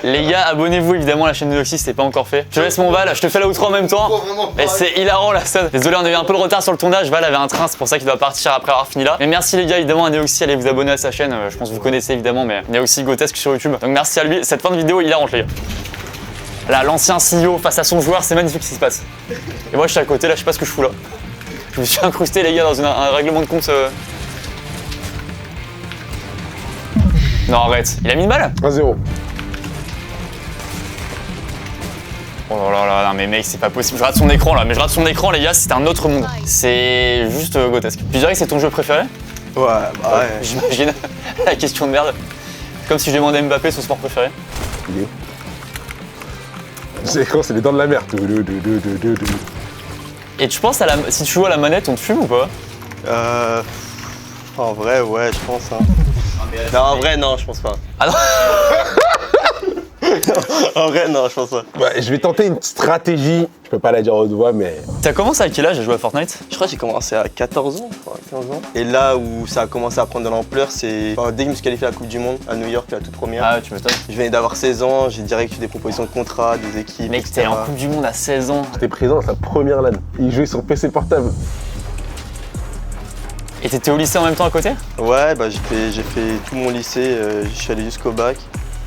Les gars, abonnez-vous évidemment à la chaîne de Noxy si c'est pas encore fait. Je te laisse mon Val, je te fais la outro en même temps. Et c'est hilarant la scène. Désolé, on a eu un peu de retard sur le tournage. Val avait un train, c'est pour ça qu'il doit partir après avoir fini là. Mais merci les gars, évidemment à Neoxy, allez vous abonner à sa chaîne. Je pense que vous connaissez évidemment, mais Neoxy Grotesque sur YouTube. Donc merci à lui. Cette fin de vidéo hilarante les gars. Là, l'ancien CEO face à son joueur, c'est magnifique ce qui se passe. Et moi je suis à côté là, je sais pas ce que je fous là. Je me suis incrusté les gars dans un règlement de compte. Non arrête, il a mis une balle? 1-0. Oh là là, non mais mec, c'est pas possible. Je rate son écran là, mais je rate son écran, les gars, c'est un autre monde. C'est juste grotesque. Tu dirais que c'est ton jeu préféré? Ouais, bah ouais. J'imagine la question de merde. Comme si je demandais à Mbappé son sport préféré. C'est quand c'est les dents de la mer. Et tu penses si tu joues à la manette, on te fume ou pas? En vrai, ouais, je pense. Hein. Non, en vrai, non, je pense pas. Ah non. En vrai, non, je pense pas. Ouais, je vais tenter une stratégie. Je peux pas la dire haute voix, mais. T'as commencé à quel âge à jouer à Fortnite? Je crois que j'ai commencé à 14 ans, je crois, 15 ans. Et là où ça a commencé à prendre de l'ampleur, c'est dès que je me suis qualifié à la Coupe du Monde à New York, la toute première. Ah ouais, tu m'étonnes. Je venais d'avoir 16 ans, j'ai direct eu des propositions de contrat, des équipes. Mec, t'es en Coupe du Monde à 16 ans. J'étais présent à sa première LAN. Il jouait sur PC portable. Et t'étais au lycée en même temps à côté? Ouais, bah j'ai fait tout mon lycée, je suis allé jusqu'au bac.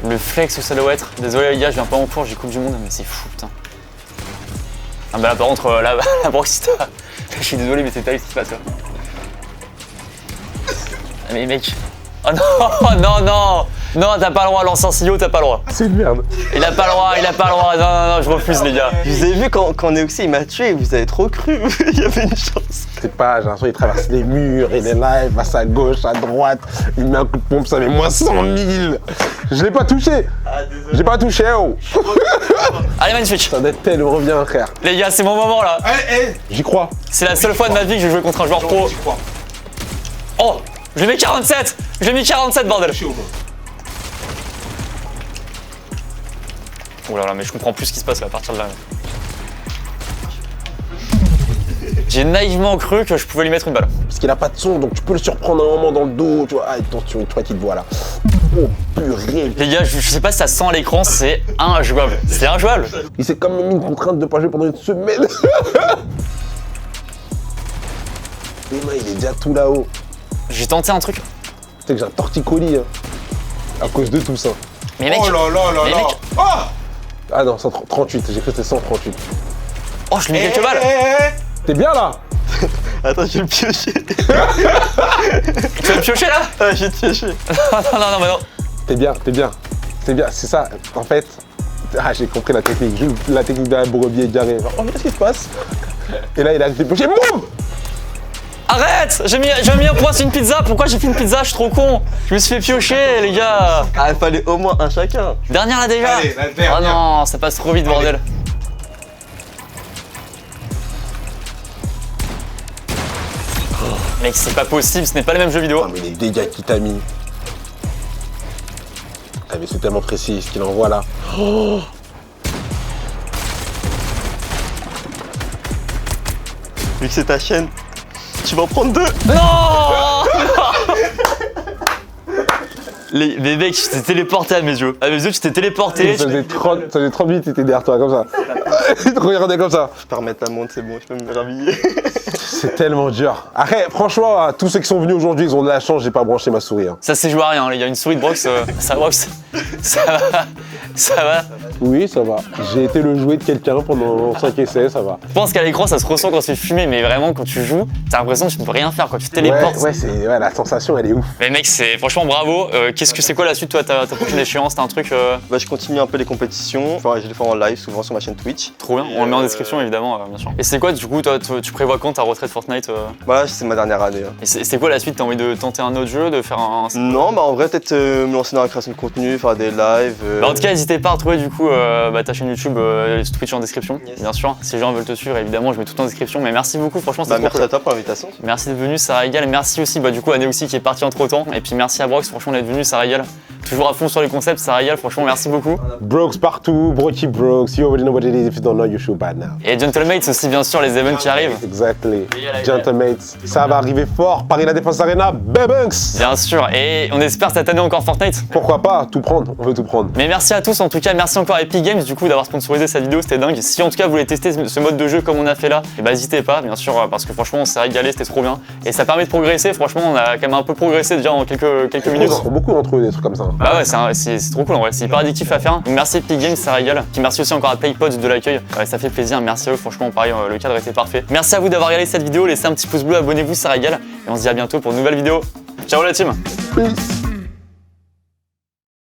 Le flex où ça doit être. Désolé les gars, je viens pas en cours, j'ai Coupe du Monde, mais c'est fou putain. Ah bah là par contre, la Broxita, je suis désolé mais c'est terrible ce qui se passe là. Mais mec, oh non, non, non, non, t'as pas le droit, l'ancien CEO, t'as pas le droit. C'est une merde. Il a pas le droit, non, non, non, je refuse les gars. Je vous ai vu quand Neoxy il m'a tué, vous avez trop cru, il y avait une chance. C'est pas, j'ai l'impression qu'il traverse les murs, il est là, il passe à gauche, à droite, il met un coup de pompe, ça met moins 100 000. Je l'ai pas touché. Ah, désolé. J'ai pas touché, oh. Allez, magnifique. Ça doit être tel, reviens, frère. Les gars, c'est mon moment là. J'y crois. C'est la seule fois de ma vie que je vais jouer contre un joueur pro. Oh, je l'ai mis 47. Je l'ai mis 47, bordel. Oh là là, mais je comprends plus ce qui se passe là, à partir de là. J'ai naïvement cru que je pouvais lui mettre une balle. Parce qu'il a pas de son, donc tu peux le surprendre un moment dans le dos, tu vois. Ah, attention, toi qui te vois là. Oh purée. Les gars, je sais pas si ça sent à l'écran, c'est injouable. C'est injouable. Il s'est quand même mis une contrainte de pas jouer pendant une semaine. Et moi, il est déjà tout là-haut. J'ai tenté un truc. Tu sais que j'ai un torticolis, hein, à cause de tout ça. Mais mec, oh là là là mais là. mec. Ah non, 138, j'ai cru que c'était 138. Oh, je lui mets quelques balles. T'es bien là? Attends, je vais le piocher. Tu vas me piocher là? Ah, je vais te piocher. non, bah non. T'es bien, c'est ça. En fait, j'ai compris la technique. Joue la technique de la brebis égarée. Oh, qu'est-ce qui se passe? Et là, il a été pioché, boum! Arrête! J'ai mis un point sur une pizza. Pourquoi j'ai fait une pizza? Je suis trop con. Je me suis fait piocher, les gars. Ah, il fallait au moins un chacun. Dernière là déjà. Allez, la dernière. Oh non, ça passe trop vite, bordel. Mec, c'est pas possible, ce n'est pas le même jeu vidéo. Oh, mais les dégâts qu'il t'a mis. Ah, mais c'est tellement précis ce qu'il envoie là. Oh, Vu que c'est ta chaîne, tu vas en prendre 2. Non. Les mecs, je t'ai téléporté à mes yeux. À mes yeux, tu t'es téléporté. ça faisait 30 minutes qu'il était derrière toi, comme ça. Il te regardait comme ça. Je peux remettre la montre, c'est bon, je peux me rhabiller. C'est tellement dur. Après, franchement, tous ceux qui sont venus aujourd'hui, ils ont de la chance, j'ai pas branché ma souris. Hein. Ça s'est joué à rien, les gars. Une souris de Brox, ça va. Ça va. Oui, ça va. J'ai été le jouet de quelqu'un pendant 5 essais, ça va. Je pense qu'à l'écran, ça se ressent quand c'est fumé, mais vraiment, quand tu joues, t'as l'impression que tu ne peux rien faire quand tu téléportes. Ouais, la sensation, elle est ouf. Mais mec, franchement bravo. C'est quoi la suite, toi, ta prochaine échéance? T'as un truc Bah, je continue un peu les compétitions. Enfin, je les fais en live, souvent sur ma chaîne Twitch. Trop bien, on le met en description évidemment, bien sûr. Et c'est quoi, du coup, toi, tu prévois quand ta retraite Fortnite Voilà, c'est ma dernière année. Et c'est quoi la suite? T'as envie de tenter un autre jeu, de faire un. Non, bah en vrai, peut-être me lancer dans la création de contenu, faire des lives. Bah, en tout cas, n'hésitez pas à retrouver du coup ta chaîne YouTube, Twitch en description, bien sûr. Si les gens veulent te suivre, évidemment, je mets tout en description. Mais merci beaucoup, franchement, c'était trop merci cool. à toi pour l'invitation. Merci d'être venu, ça régale. Merci aussi, du coup, à Néoxy qui est parti entre temps. Et puis merci à Brox, franchement, d'être venu, ça régale. Toujours à fond sur les concepts, ça régale, franchement, merci beaucoup. Brox partout, Broky Brox, you already know what it is, if you don't know, you should buy now. Et Gentlemates aussi, bien sûr, les events qui arrivent. Exactly. Gentlemates, ça va arriver fort. Paris La Défense Arena, Babunks. Bien sûr, et on espère cette année encore Fortnite. Pourquoi pas, tout prendre, on veut tout prendre. Mais merci à tous, en tout cas, merci encore à Epic Games du coup d'avoir sponsorisé cette vidéo, c'était dingue. Si en tout cas vous voulez tester ce mode de jeu comme on a fait là, et bah n'hésitez pas, bien sûr, parce que franchement on s'est régalé, c'était trop bien. Et ça permet de progresser, franchement on a quand même un peu progressé déjà en quelques minutes. Beaucoup d'entre eux des trucs comme ça. Bah ouais, c'est trop cool en vrai, c'est hyper addictif à faire. Donc merci Epic Games, ça régale. Puis merci aussi encore à PlayPods de l'accueil, ça fait plaisir, merci à eux, franchement pareil, le cadre était parfait. Merci à vous d'avoir regardé cette vidéo, laissez un petit pouce bleu, abonnez-vous, ça régale. Et on se dit à bientôt pour une nouvelle vidéo. Ciao la team. Peace.